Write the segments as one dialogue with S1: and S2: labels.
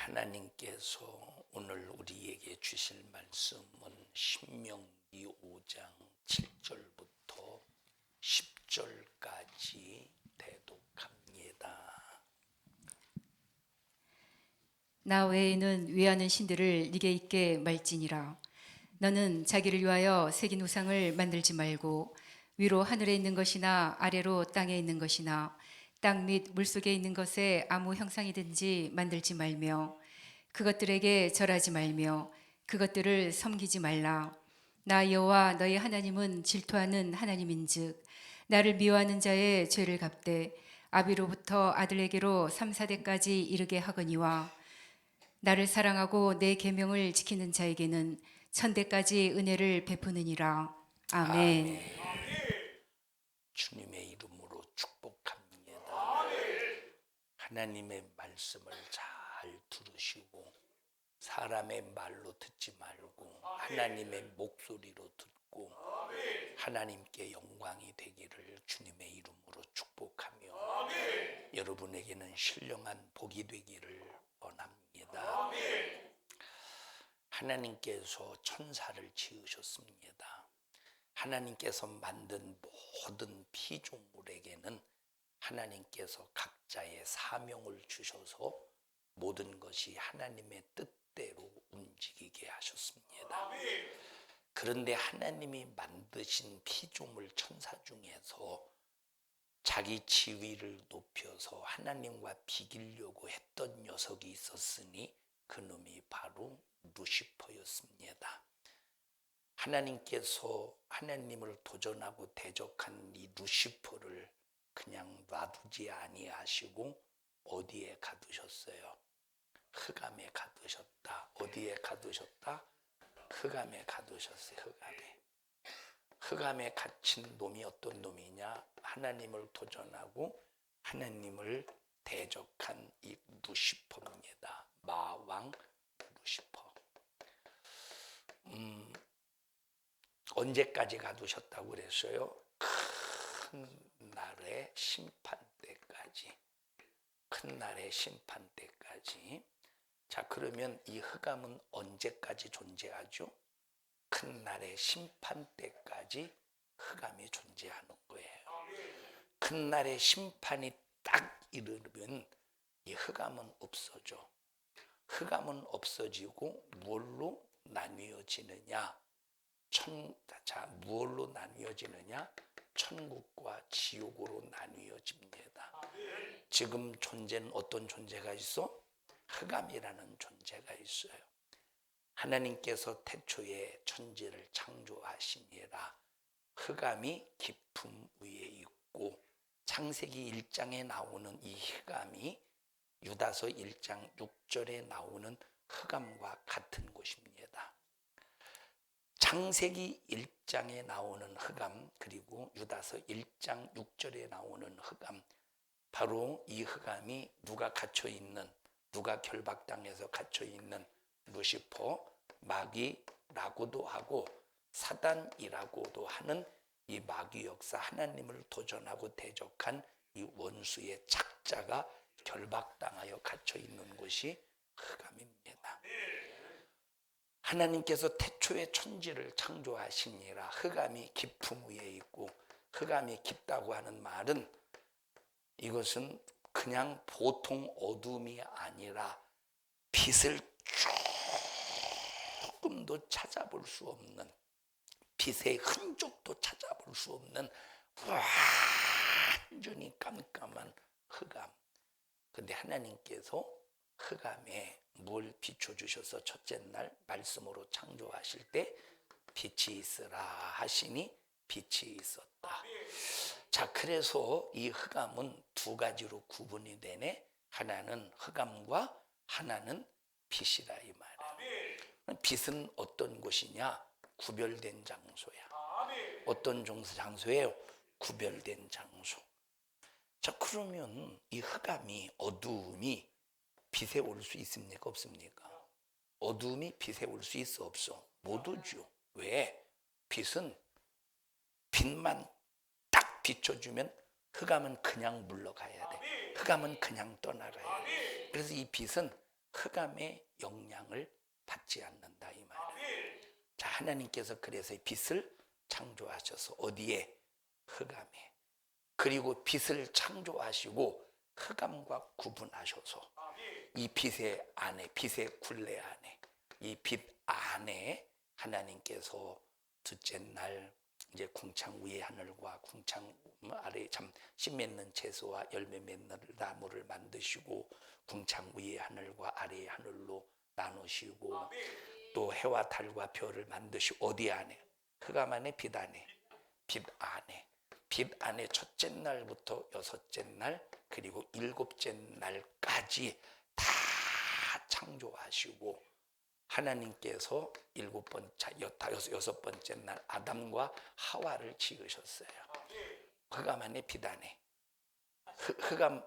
S1: 하나님께서 오늘 우리에게 주실 말씀은 신명기 5장 7절부터 10절까지 대독합니다.
S2: 나 외에는 위하는 신들을 네게 있게 말지니라. 너는 자기를 위하여 새긴 우상을 만들지 말고 위로 하늘에 있는 것이나 아래로 땅에 있는 것이나 땅 및 물속에 있는 것에 아무 형상이든지 만들지 말며 그것들에게 절하지 말며 그것들을 섬기지 말라. 나 여호와 너희 하나님은 질투하는 하나님인즉 나를 미워하는 자의 죄를 갚되 아비로부터 아들에게로 3, 4대까지 이르게 하거니와 나를 사랑하고 내 계명을 지키는 자에게는 1000대까지 은혜를 베푸느니라. 아멘.
S1: 주님의 이름으로 축복합니다. 하나님의 말씀을 잘 들으시고 사람의 말로 듣지 말고 하나님의 목소리로 듣고 하나님께 영광이 되기를 주님의 이름으로 축복하며 여러분에게는 신령한 복이 되기를 원합니다. 하나님께서 천사를 지으셨습니다. 하나님께서 만든 모든 피조물에게는 하나님께서 각자의 사명을 주셔서 모든 것이 하나님의 뜻대로 움직이게 하셨습니다. 그런데 하나님이 만드신 피조물 천사 중에서 자기 지위를 높여서 하나님과 비기려고 했던 녀석이 있었으니 그놈이 바로 루시퍼였습니다. 하나님께서 하나님을 도전하고 대적한 이 루시퍼를 그냥 놔두지 아니하시고 어디에 가두셨어요? 흑암에 가두셨다. 어디에 가두셨다? 흑암에 가두셨어요. 흑암에 갇힌 놈이 어떤 놈이냐? 하나님을 도전하고 하나님을 대적한 이 루시퍼입니다. 마왕 루시퍼. 언제까지 가두셨다고 그랬어요? 큰 날의 심판 때까지. 큰 날의 심판 때까지. 자, 그러면 이 흑암은 언제까지 존재하죠? 큰 날의 심판 때까지 흑암이 존재하는 거예요. 큰 날의 심판이 딱 이르면 이 흑암은 없어져. 흑암은 없어지고 무엇로 나뉘어지느냐? 무엇로 나뉘어지느냐? 천국과 지옥으로 나뉘어집니다. 지금 존재는 어떤 존재가 있어? 흑암이라는 존재가 있어요. 하나님께서 태초에 천지를 창조하시니라 흑암이 깊음 위에 있고 창세기 1장에 나오는 이 흑암이 유다서 1장 6절에 나오는 흑암과 같은 곳입니다. 창세기 1장에 나오는 흑암 그리고 유다서 1장 6절에 나오는 흑암, 바로 이 흑암이 누가 갇혀있는, 누가 결박당해서 갇혀있는 루시퍼, 마귀라고도 하고 사단이라고도 하는 이 마귀 역사, 하나님을 도전하고 대적한 이 원수의 착자가 결박당하여 갇혀있는 곳이 흑암입니다. 하나님께서 태초에 천지를 창조하시니라 흑암이 깊음 위에 있고, 흑암이 깊다고 하는 말은 이것은 그냥 보통 어둠이 아니라 빛을 조금도 찾아볼 수 없는, 빛의 흔적도 찾아볼 수 없는 완전히 깜깜한 흑암. 근데 하나님께서 흑암에 뭘 비춰주셔서 첫째 날 말씀으로 창조하실 때 빛이 있으라 하시니 빛이 있었다. 자, 그래서 이 흑암은 두 가지로 구분이 되네. 하나는 흑암과 하나는 빛이라 이 말이야. 빛은 어떤 곳이냐? 구별된 장소야. 어떤 장소예요? 구별된 장소. 자, 그러면 이 흑암이, 어두움이 빛에 올 수 있습니까? 없습니까? 어두움이 빛에 올 수 있어? 없어? 못 오죠. 왜? 빛은 빛만 딱 비춰주면 흑암은 그냥 물러가야 돼. 흑암은 그냥 떠나가야 돼. 그래서 이 빛은 흑암의 영향을 받지 않는다 이 말이에요. 자, 하나님께서 그래서 빛을 창조하셔서 어디에? 흑암에. 그리고 빛을 창조하시고 흑암과 구분하셔서 이 빛의 안에, 빛의 굴레 안에, 이 빛 안에 하나님께서 둘째 날 이제 궁창 위의 하늘과 궁창 아래 참 씨 맺는 채소와 열매 맺는 나무를 만드시고 궁창 위의 하늘과 아래의 하늘로 나누시고 또 해와 달과 별을 만드시고 어디 안에? 흑암 안에, 빛 안에. 빛 안에. 빛 안에 첫째 날부터 여섯째 날 그리고 일곱째 날까지 다 창조하시고 하나님께서 여섯 번째 날 아담과 하와를 지으셨어요. 흑암 안에, 빛 안에.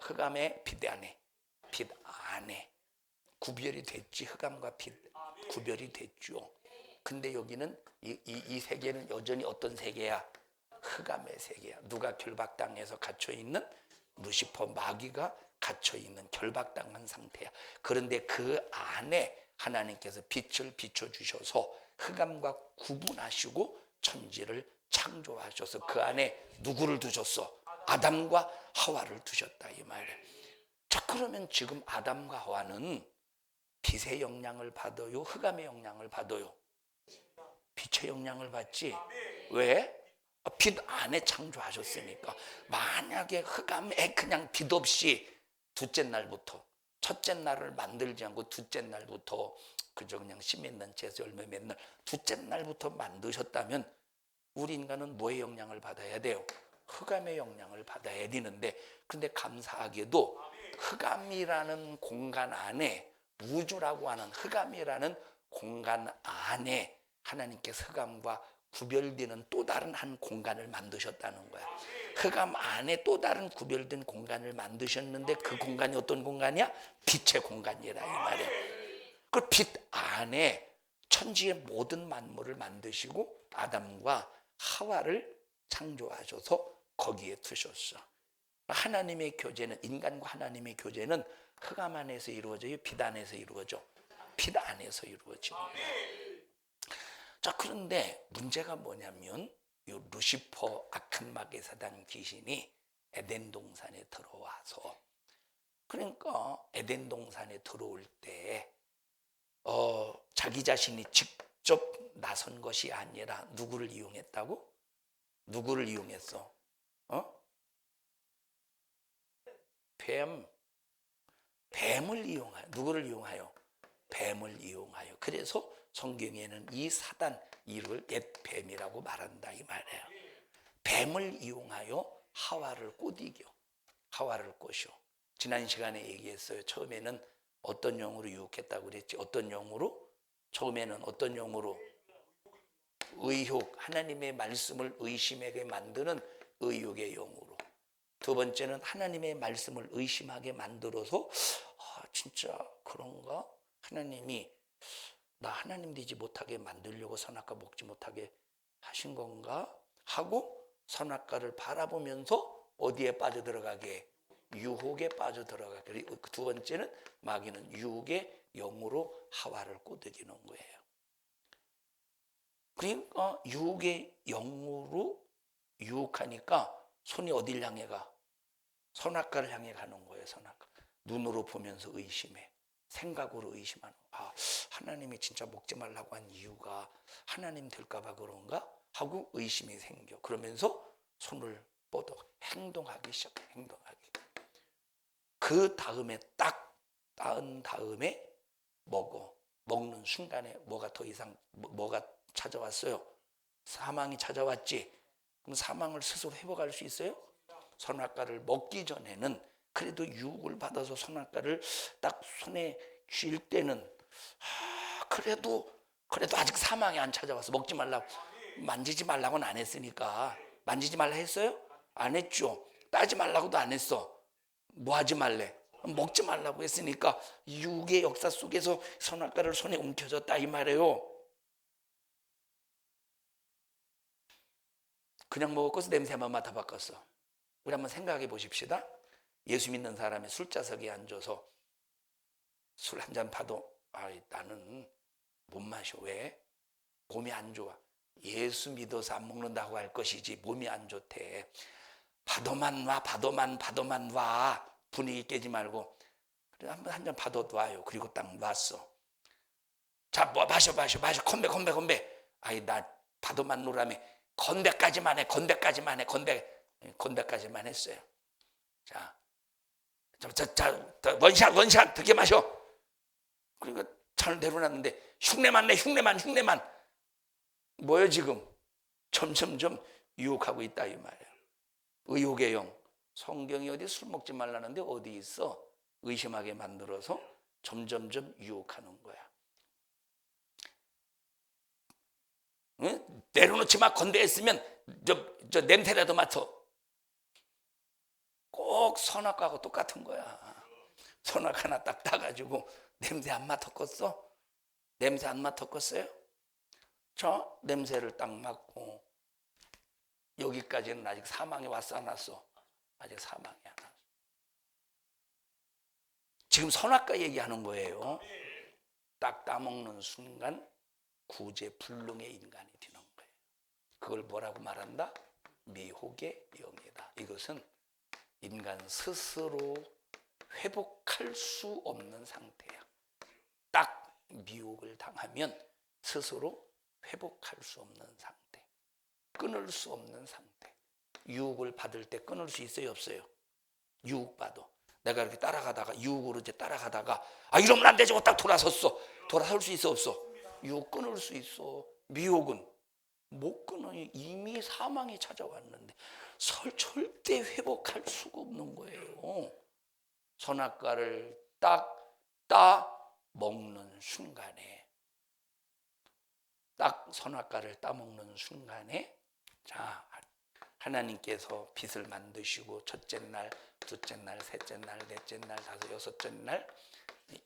S1: 흑암의 빛 안에. 빛 안에. 구별이 됐지. 흑암과 빛 구별이 됐죠. 근데 여기는 이 세계는 여전히 어떤 세계야? 흑암의 세계야. 누가 결박당해서 갇혀있는? 루시퍼 마귀가 갇혀있는 결박당한 상태야. 그런데 그 안에 하나님께서 빛을 비춰주셔서 흑암과 구분하시고 천지를 창조하셔서 그 안에 누구를 두셨어? 아담과 하와를 두셨다 이 말이에요. 자, 그러면 지금 아담과 하와는 빛의 영향을 받아요? 흑암의 영향을 받아요? 빛의 영향을 받지. 왜? 빛 안에 창조하셨으니까. 만약에 흑암에 그냥 빛 없이 둘째 날부터 첫째 날을 만들지 않고 둘째 날부터 그저 그냥 씨 맺는 채소 열매 맺는 둘째 날부터 만드셨다면 우리 인간은 뭐의 영향을 받아야 돼요? 흑암의 영향을 받아야 되는데, 근데 감사하게도 흑암이라는 공간 안에, 우주라고 하는 흑암이라는 공간 안에 하나님께서 흑암과 구별되는 또 다른 한 공간을 만드셨다는 거야. 흑암 안에 또 다른 구별된 공간을 만드셨는데 그 공간이 어떤 공간이야? 빛의 공간이라 이 말이야. 그 빛 안에 천지의 모든 만물을 만드시고 아담과 하와를 창조하셔서 거기에 두셨어. 하나님의 교제는, 인간과 하나님의 교제는 흑암 안에서 이루어져요? 빛 안에서 이루어져? 빛 안에서 이루어지는 거야. 자, 그런데 문제가 뭐냐면 이 루시퍼 악한 마귀 사단 귀신이 에덴 동산에 들어와서, 그러니까 에덴 동산에 들어올 때 자기 자신이 직접 나선 것이 아니라 누구를 이용했다고? 누구를 이용했어? 뱀을 이용하여. 누구를 이용하여? 뱀을 이용하여. 그래서 성경에는 이 사단 이를 옛 뱀이라고 말한다 이 말이에요. 뱀을 이용하여 하와를 꼬디겨. 하와를 꼬셔. 지난 시간에 얘기했어요. 처음에는 어떤 용으로 유혹했다고 그랬지? 어떤 용으로? 처음에는 어떤 용으로? 의혹, 하나님의 말씀을 의심하게 만드는 의혹의 용으로. 두 번째는 하나님의 말씀을 의심하게 만들어서 진짜 그런가? 하나님이 나 하나님 되지 못하게 만들려고 선악과 먹지 못하게 하신 건가? 하고 선악과를 바라보면서 어디에 빠져들어가게? 유혹에 빠져들어가게. 그리고 두 번째는 마귀는 유혹의 영으로 하와를 꼬드기는 거예요. 그러니까 유혹의 영으로 유혹하니까 손이 어딜 향해 가? 선악과를 향해 가는 거예요. 선악과. 눈으로 보면서 의심해. 생각으로 의심하는 거야. 하나님이 진짜 먹지 말라고 한 이유가 하나님 될까 봐 그런가? 하고 의심이 생겨. 그러면서 손을 뻗어 행동하기 시작해. 행동하기. 그 다음에 딱 따은 다음에 먹는 순간에 뭐가 더 이상 뭐가 찾아왔어요? 사망이 찾아왔지. 그럼 사망을 스스로 회복할 수 있어요? 선악과를 먹기 전에는 그래도 유혹을 받아서 선악과를 딱 손에 쥘 때는 그래도 아직 사망이 안 찾아와서 먹지 말라고, 만지지 말라고는 안 했으니까. 만지지 말라 했어요? 안 했죠. 따지 말라고도 안 했어. 뭐 하지 말래? 먹지 말라고 했으니까 유혹의 역사 속에서 선악과를 손에 움켜졌다 이 말이에요. 그냥 먹었고 냄새만 맡아 바꿨어. 우리 한번 생각해 보십시다. 예수 믿는 사람이 술자석에 앉아서 술 한 잔 봐도 나는 못 마셔. 왜? 몸이 안 좋아. 예수 믿어서 안 먹는다고 할 것이지 몸이 안 좋대. 봐도만 와. 분위기 깨지 말고. 그래, 한 잔 봐도 놔요. 그리고 딱 놨어. 자, 뭐 마셔. 건배. 나 봐도만 놓으라며. 건배까지만 해. 건배까지만 했어요. 자, 원샷 그렇게 마셔. 그러니까 잔을 내려놨는데 흉내만 내. 흉내만. 뭐예요 지금? 점점점 유혹하고 있다 이 말이에요. 의욕의 영. 성경이 어디 술 먹지 말라는데 어디 있어? 의심하게 만들어서 점점점 유혹하는 거야. 응? 내려놓지 마. 건배했으면 저 냄새라도 맡아. 꼭 선악과하고 똑같은 거야. 선악 하나 딱 따가지고 냄새 안 맡았겠어? 냄새 안 맡았겠어요? 저 냄새를 딱 맡고 여기까지는 아직 사망이 왔어 안 왔어? 아직 사망이 안 왔어. 지금 선악과 얘기하는 거예요. 딱 따먹는 순간 구제불능의 인간이 되는 거예요. 그걸 뭐라고 말한다? 미혹의 영이다. 이것은 인간 스스로 회복할 수 없는 상태야. 딱 미혹을 당하면 스스로 회복할 수 없는 상태, 끊을 수 없는 상태. 유혹을 받을 때 끊을 수 있어요 없어요? 유혹받아. 내가 이렇게 따라가다가 유혹으로 이제 따라가다가 이러면 안 되지. 딱 돌아섰어. 돌아설 수 있어 없어? 유혹 끊을 수 있어. 미혹은 못 끊어. 이미 사망이 찾아왔는데 절대 회복할 수가 없는 거예요. 선악과를 딱 따 먹는 순간에, 딱 선악과를 따먹는 순간에, 자, 하나님께서 빛을 만드시고 첫째 날, 둘째 날, 셋째 날, 넷째 날, 다섯, 여섯째 날,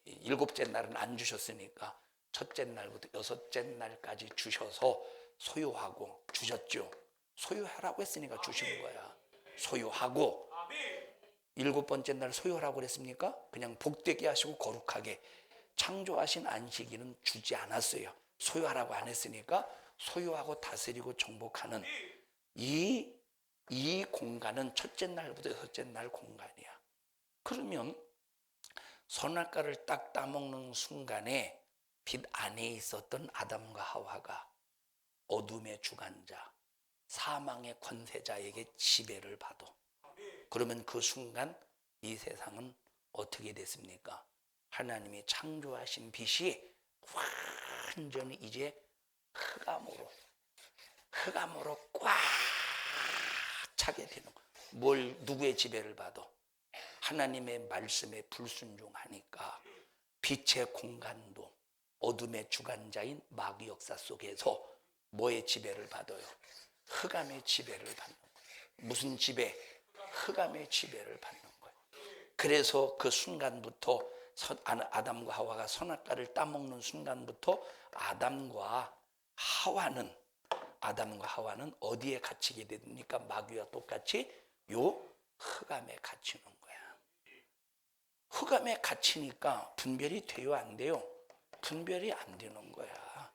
S1: 일곱째 날은 안 주셨으니까 첫째 날부터 여섯째 날까지 주셔서 소유하고 주셨죠. 소유하라고 했으니까 주신 거야. 소유하고. 일곱 번째 날 소유하라고 그랬습니까? 그냥 복되게 하시고 거룩하게. 창조하신 안식일은 주지 않았어요. 소유하라고 안 했으니까 소유하고 다스리고 정복하는 이 공간은 첫째 날부터 여섯째 날 공간이야. 그러면 선악과를 딱 따먹는 순간에 빛 안에 있었던 아담과 하와가 어둠의 주관자, 사망의 권세자에게 지배를 받아. 그러면 그 순간 이 세상은 어떻게 됐습니까? 하나님이 창조하신 빛이 완전히 이제 흑암으로 꽉 차게 되는 거예요. 누구의 지배를 받아? 하나님의 말씀에 불순종하니까 빛의 공간도 어둠의 주관자인 마귀 역사 속에서 뭐의 지배를 받아요? 흑암의 지배를 받는 거예요. 무슨 지배? 흑암의 지배를 받는 거예요. 그래서 그 순간부터 아담과 하와가 선악과를 따먹는 순간부터 아담과 하와는 어디에 갇히게 됩니까? 마귀와 똑같이 요 흑암에 갇히는 거야. 흑암에 갇히니까 분별이 돼요 안 돼요? 분별이 안 되는 거야.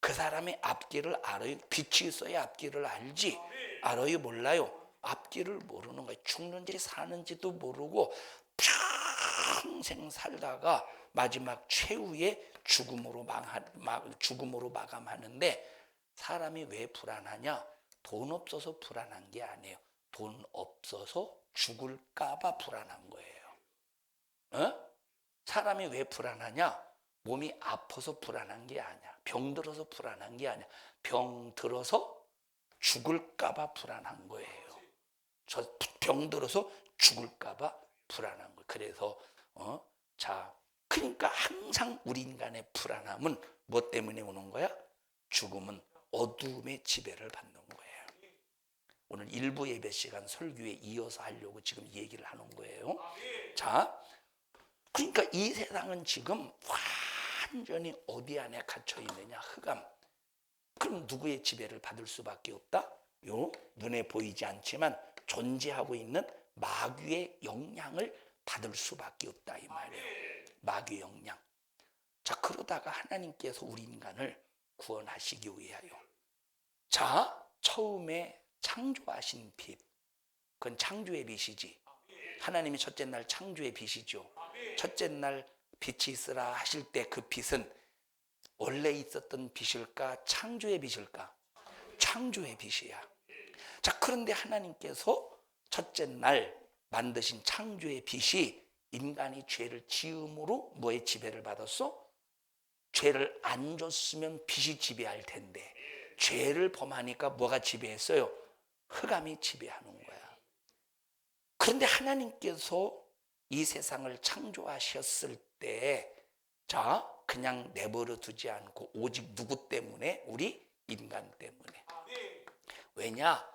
S1: 그 사람의 앞길을 알아요? 빛이 있어야 앞길을 알지. 알아요 몰라요? 앞길을 모르는 거야. 죽는지 사는지도 모르고 평생 살다가 마지막 최후의 죽음으로 마감하는데, 사람이 왜 불안하냐? 돈 없어서 불안한 게 아니에요. 돈 없어서 죽을까 봐 불안한 거예요. 사람이 왜 불안하냐? 몸이 아파서 불안한 게 아니야. 병 들어서 불안한 게 아니야. 병 들어서 죽을까 봐 불안한 거예요. 저 병 들어서 죽을까 봐 불안한 거예요. 그래서 그러니까 항상 우리 인간의 불안함은 뭐 때문에 오는 거야? 죽음은 어둠의 지배를 받는 거예요. 오늘 일부 예배 시간 설교에 이어서 하려고 지금 얘기를 하는 거예요. 자, 그러니까 이 세상은 지금 완전히 어디 안에 갇혀 있느냐? 흑암. 그럼 누구의 지배를 받을 수밖에 없다? 요 눈에 보이지 않지만 존재하고 있는 마귀의 영향을 받을 수밖에 없다 이 말이에요. 마귀의 영향. 자, 그러다가 하나님께서 우리 인간을 구원하시기 위하여, 자, 처음에 창조하신 빛, 그건 창조의 빛이지. 하나님이 첫째 날 창조의 빛이죠. 첫째 날 빛이 있으라 하실 때 그 빛은 원래 있었던 빛일까, 창조의 빛일까? 창조의 빛이야. 자, 그런데 하나님께서 첫째 날 만드신 창조의 빛이 인간이 죄를 지음으로 뭐의 지배를 받았어? 죄를 안 줬으면 빛이 지배할 텐데, 죄를 범하니까 뭐가 지배했어요? 흑암이 지배하는 거야. 그런데 하나님께서 이 세상을 창조하셨을 때, 자, 그냥 내버려 두지 않고 오직 누구 때문에? 우리 인간 때문에. 왜냐?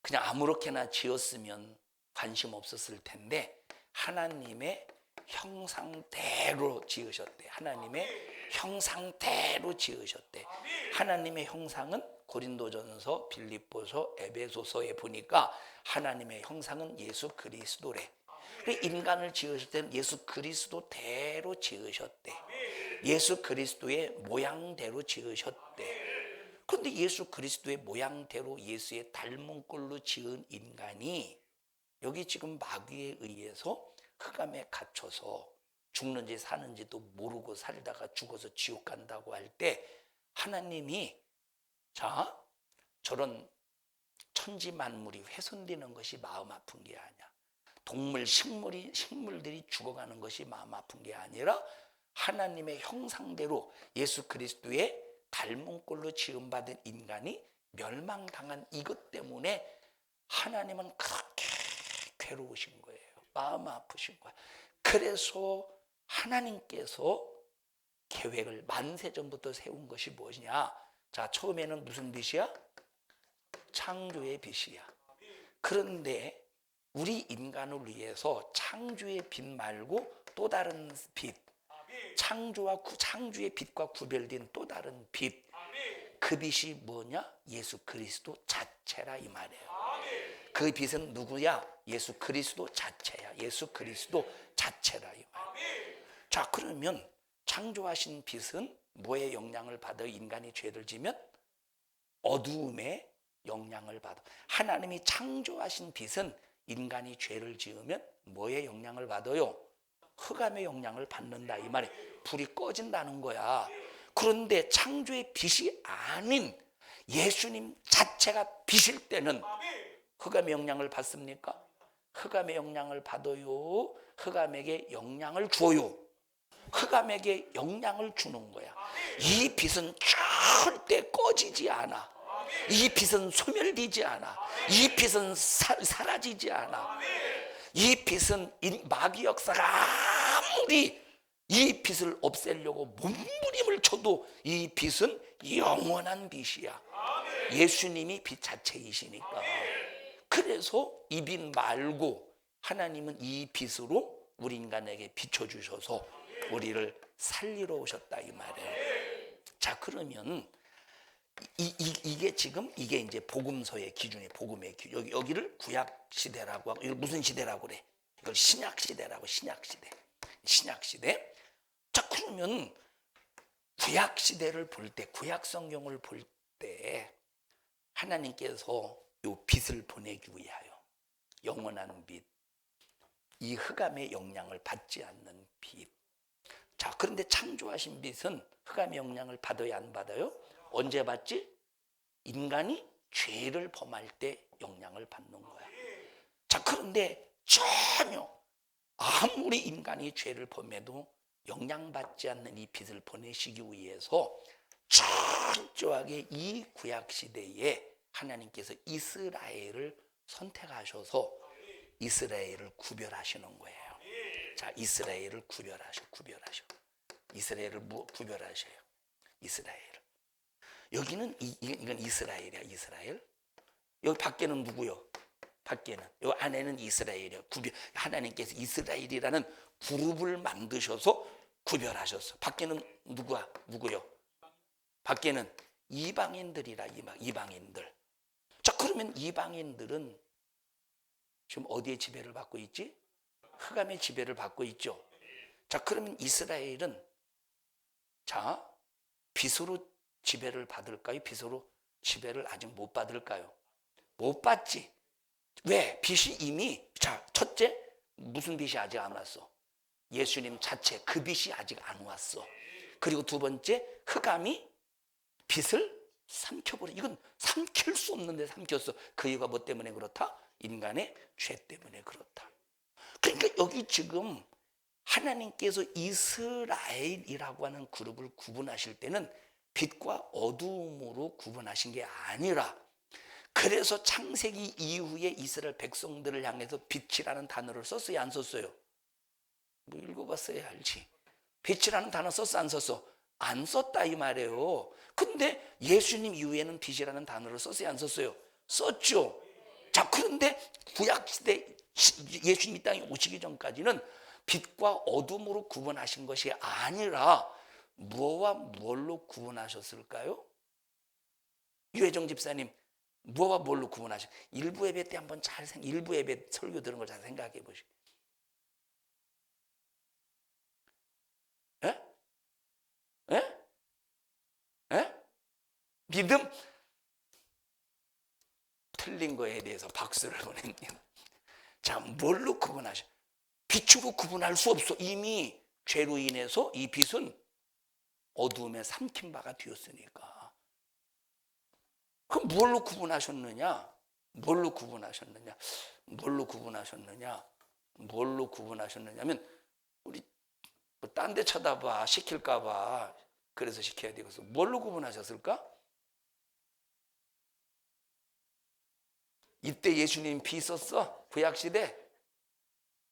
S1: 그냥 아무렇게나 지었으면 관심 없었을 텐데 하나님의 형상대로 지으셨대. 하나님의 형상대로 지으셨대. 하나님의 형상은 고린도전서, 빌립보서, 에베소서에 보니까 하나님의 형상은 예수 그리스도래. 인간을 지으실 때는 예수 그리스도대로 지으셨대. 예수 그리스도의 모양대로 지으셨대. 그런데 예수 그리스도의 모양대로 예수의 닮은 꼴로 지은 인간이 여기 지금 마귀에 의해서 흑암에 갇혀서 죽는지 사는지도 모르고 살다가 죽어서 지옥 간다고 할 때 하나님이, 자, 저런 천지 만물이 훼손되는 것이 마음 아픈 게 아니야. 동물, 식물들이 죽어가는 것이 마음 아픈 게 아니라 하나님의 형상대로 예수 그리스도의 닮은 꼴로 지음받은 인간이 멸망당한 이것 때문에 하나님은 그렇게 괴로우신 거예요. 마음 아프신 거예요. 그래서 하나님께서 계획을 만세전부터 세운 것이 무엇이냐? 자, 처음에는 무슨 빛이야? 창조의 빛이야. 그런데 우리 인간을 위해서 창조의 빛 말고 또 다른 빛, 창조의 빛과 구별된 또 다른 빛, 그 빛이 뭐냐? 예수 그리스도 자체라 이 말이에요. 그 빛은 누구야? 예수 그리스도 자체야. 예수 그리스도 자체라 이 말이에요. 자, 그러면 창조하신 빛은 뭐의 영향을 받아? 인간이 죄를 지면 어두움의 영향을 받아. 하나님이 창조하신 빛은 인간이 죄를 지으면 뭐의 영향을 받아요? 흑암의 영향을 받는다 이 말이에요. 불이 꺼진다는 거야. 그런데 창조의 빛이 아닌 예수님 자체가 빛일 때는 흑암의 영향을 받습니까? 흑암의 영향을 받아요. 흑암에게 영향을 줘요. 흑암에게 영향을 주는 거야. 이 빛은 절대 꺼지지 않아. 이 빛은 소멸되지 않아. 이 빛은 사라지지 않아. 이 빛은 마귀 역사가 아무리 이 빛을 없애려고 몸부림을 쳐도 이 빛은 영원한 빛이야. 예수님이 빛 자체이시니까. 그래서 이 빛 말고 하나님은 이 빛으로 우리 인간에게 비춰주셔서 우리를 살리러 오셨다 이 말이에요. 자, 그러면 이게 지금 이게 이제 복음서의 기준이에요. 복음의 기준. 여기를 구약 시대라고 하고, 이걸 무슨 시대라고 그래? 이걸 신약 시대라고. 신약 시대. 신약 시대. 자, 그러면 구약 시대를 볼 때, 구약 성경을 볼 때 하나님께서 이 빛을 보내기 위하여, 영원한 빛, 이 흑암의 영향을 받지 않는 빛. 자, 그런데 창조하신 빛은 흑암의 영향을 받아야 안 받아요? 언제 받지? 인간이 죄를 범할 때 영향을 받는 거야. 자, 그런데 전혀 아무리 인간이 죄를 범해도 영향받지 않는 이 빛을 보내시기 위해서 철저하게 이 구약시대에 하나님께서 이스라엘을 선택하셔서 이스라엘을 구별하시는 거예요. 자, 이스라엘을 구별하셔. 이스라엘을 구별하셔요. 이스라엘. 여기는 이건 이스라엘이야. 이스라엘. 여기 밖에는 누구요? 밖에는, 여기 안에는 이스라엘이야. 하나님께서 이스라엘이라는 그룹을 만드셔서 구별하셨어. 밖에는 누구요? 밖에는 이방인들이라. 이방인들. 자, 그러면 이방인들은 지금 어디에 지배를 받고 있지? 흑암의 지배를 받고 있죠. 자, 그러면 이스라엘은 자, 빛으로 지배를 받을까요? 빛으로 지배를 아직 못 받을까요? 못 받지. 왜? 빛이 이미, 자, 첫째, 무슨 빛이 아직 안 왔어? 예수님 자체, 그 빛이 아직 안 왔어. 그리고 두 번째, 흑암이 빛을 삼켜버려. 이건 삼킬 수 없는데 삼켰어. 그 이유가 뭐 때문에 그렇다? 인간의 죄 때문에 그렇다. 그러니까 여기 지금 하나님께서 이스라엘이라고 하는 그룹을 구분하실 때는 빛과 어두움으로 구분하신 게 아니라, 그래서 창세기 이후에 이스라엘 백성들을 향해서 빛이라는 단어를 썼어요, 안 썼어요? 뭐 읽어봤어야 알지. 빛이라는 단어 썼어, 안 썼어? 안 썼다 이 말이에요. 근데 예수님 이후에는 빛이라는 단어를 썼어요, 안 썼어요? 썼죠. 자, 그런데 구약시대 예수님 이 땅에 오시기 전까지는 빛과 어둠으로 구분하신 것이 아니라 무엇과 무엇로 구분하셨을까요? 유혜정 집사님, 무엇과 뭘로 구분하셨? 일부 예배 때 한번 일부 예배 설교 들은 걸 잘 생각해 보시고. 예? 예? 예? 믿음? 틀린 거에 대해서 박수를 보냅니다. 자, 뭘로 구분하셔? 빛으로 구분할 수 없어. 이미 죄로 인해서 이 빛은 어두움에 삼킨 바가 되었으니까. 그럼 뭘로 구분하셨느냐? 뭘로 구분하셨느냐? 뭘로 구분하셨느냐? 뭘로 구분하셨느냐면, 우리 뭐 딴 데 쳐다봐, 시킬까봐 그래서 시켜야 되겠어. 뭘로 구분하셨을까? 이때 예수님 비 썼어? 구약시대?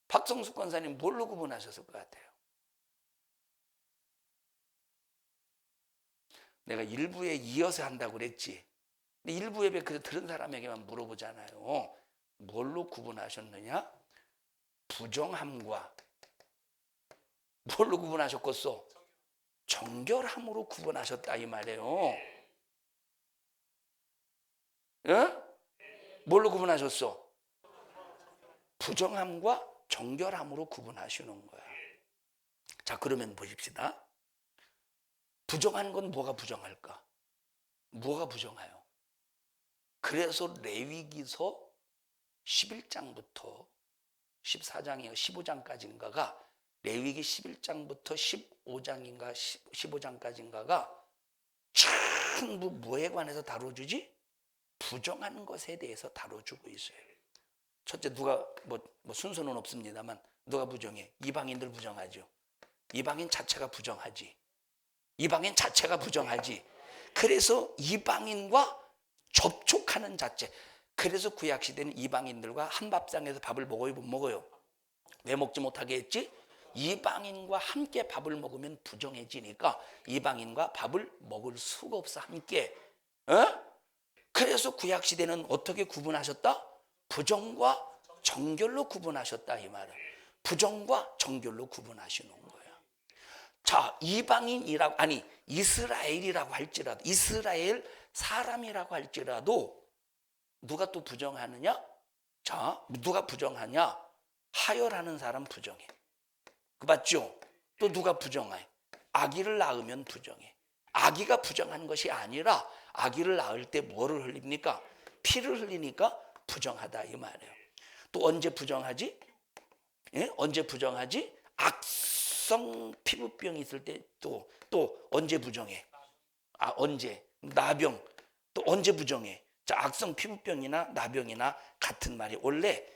S1: 박성숙 권사님 뭘로 구분하셨을 것 같아요? 내가 일부에 이어서 한다고 그랬지. 근데 일부 예배 그래서 들은 사람에게만 물어보잖아요. 뭘로 구분하셨느냐? 부정함과 뭘로 구분하셨겠어? 정결함으로 구분하셨다 이 말이에요. 예? 뭘로 구분하셨어? 부정함과 정결함으로 구분하시는 거야. 자, 그러면 보십시다. 부정한 건 뭐가 부정할까? 뭐가 부정해요? 그래서 레위기서 11장부터 14장이요 15장까지인가가, 레위기 11장부터 15장인가 15장까지인가가 전부 뭐에 관해서 다뤄주지? 부정한 것에 대해서 다뤄주고 있어요. 첫째, 누가 뭐 순서는 없습니다만 누가 부정해? 이방인들 부정하죠. 이방인 자체가 부정하지. 이방인 자체가 부정하지. 그래서 이방인과 접촉하는 자체. 그래서 구약시대는 이방인들과 한 밥상에서 밥을 먹어요, 못 먹어요? 왜 먹지 못하게 했지? 이방인과 함께 밥을 먹으면 부정해지니까 이방인과 밥을 먹을 수가 없어, 함께. 그래서 구약시대는 어떻게 구분하셨다? 부정과 정결로 구분하셨다 이 말은. 부정과 정결로 구분하시는 거예요. 자, 이방인이라고, 아니 이스라엘이라고 할지라도, 이스라엘 사람이라고 할지라도 누가 또 부정하느냐? 자, 누가 부정하냐? 하혈하는 사람 부정해. 그 맞죠? 또 누가 부정해? 아기를 낳으면 부정해. 아기가 부정한 것이 아니라 아기를 낳을 때 뭐를 흘립니까? 피를 흘리니까 부정하다 이 말이에요. 또 언제 부정하지? 예? 언제 부정하지? 악성 피부병이 있을 때 또 언제 부정해? 언제? 나병. 또 언제 부정해? 자, 악성 피부병이나 나병이나 같은 말이, 원래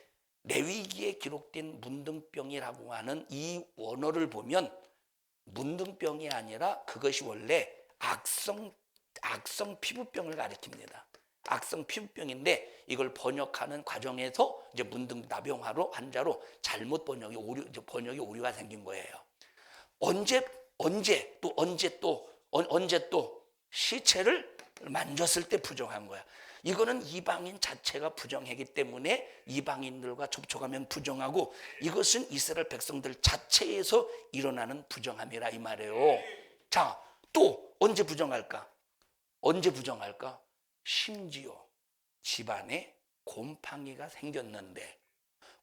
S1: 레위기에 기록된 문둥병이라고 하는 이 원어를 보면 문둥병이 아니라 그것이 원래 악성 피부병을 가리킵니다. 악성 피부병인데 이걸 번역하는 과정에서 이제 문둥나병화로 환자로 잘못 번역이 오류가 생긴 거예요. 언제 또 시체를 만졌을 때 부정한 거야. 이거는 이방인 자체가 부정하기 때문에 이방인들과 접촉하면 부정하고, 이것은 이스라엘 백성들 자체에서 일어나는 부정함이라 이 말이에요. 자, 또 언제 부정할까? 심지어 집안에 곰팡이가 생겼는데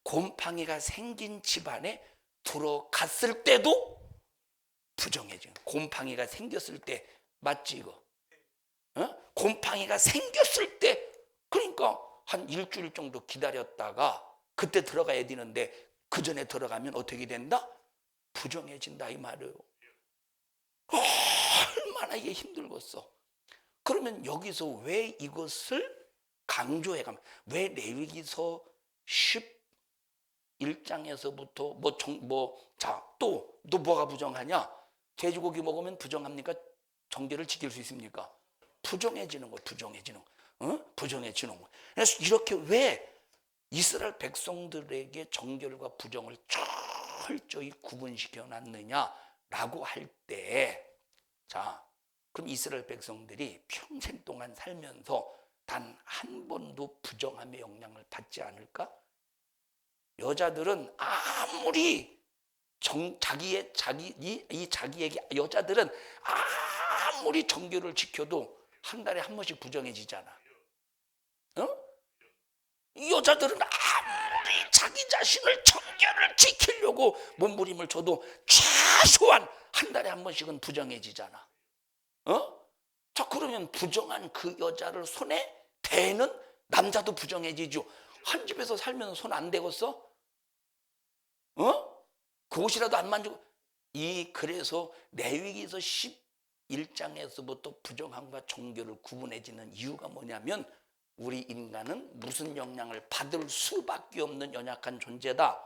S1: 곰팡이가 생긴 집안에 들어갔을 때도 부정해지는, 곰팡이가 생겼을 때, 맞지 이거? 곰팡이가 생겼을 때, 그러니까 한 일주일 정도 기다렸다가 그때 들어가야 되는데 그 전에 들어가면 어떻게 된다? 부정해진다 이 말이에요. 얼마나 이게 힘들겠어. 그러면 여기서 왜 이것을 강조해 가면, 왜 레위기서 11장에서부터 또 뭐가 부정하냐? 돼지고기 먹으면 부정합니까? 정죄를 지킬 수 있습니까? 부정해지는 거, 부정해지는 거, 부정해지는 거. 그래서 이렇게 왜 이스라엘 백성들에게 정결과 부정을 철저히 구분시켜 놨느냐라고 할 때, 자, 그럼 이스라엘 백성들이 평생 동안 살면서 단 한 번도 부정함의 영향을 받지 않을까? 여자들은 아무리 자기에게 여자들은 아무리 정결을 지켜도 한 달에 한 번씩 부정해지잖아. 여자들은 아무리 자기 자신을 정결을 지키려고 몸부림을 쳐도 최소한 한 달에 한 번씩은 부정해지잖아. 자, 그러면 부정한 그 여자를 손에 대는 남자도 부정해지죠. 한 집에서 살면 손 안 대겠어? 그것이라도 안 만지고. 그래서 레위기서 11장에서부터 부정함과 정결을 구분해지는 이유가 뭐냐면, 우리 인간은 무슨 영향을 받을 수밖에 없는 연약한 존재다.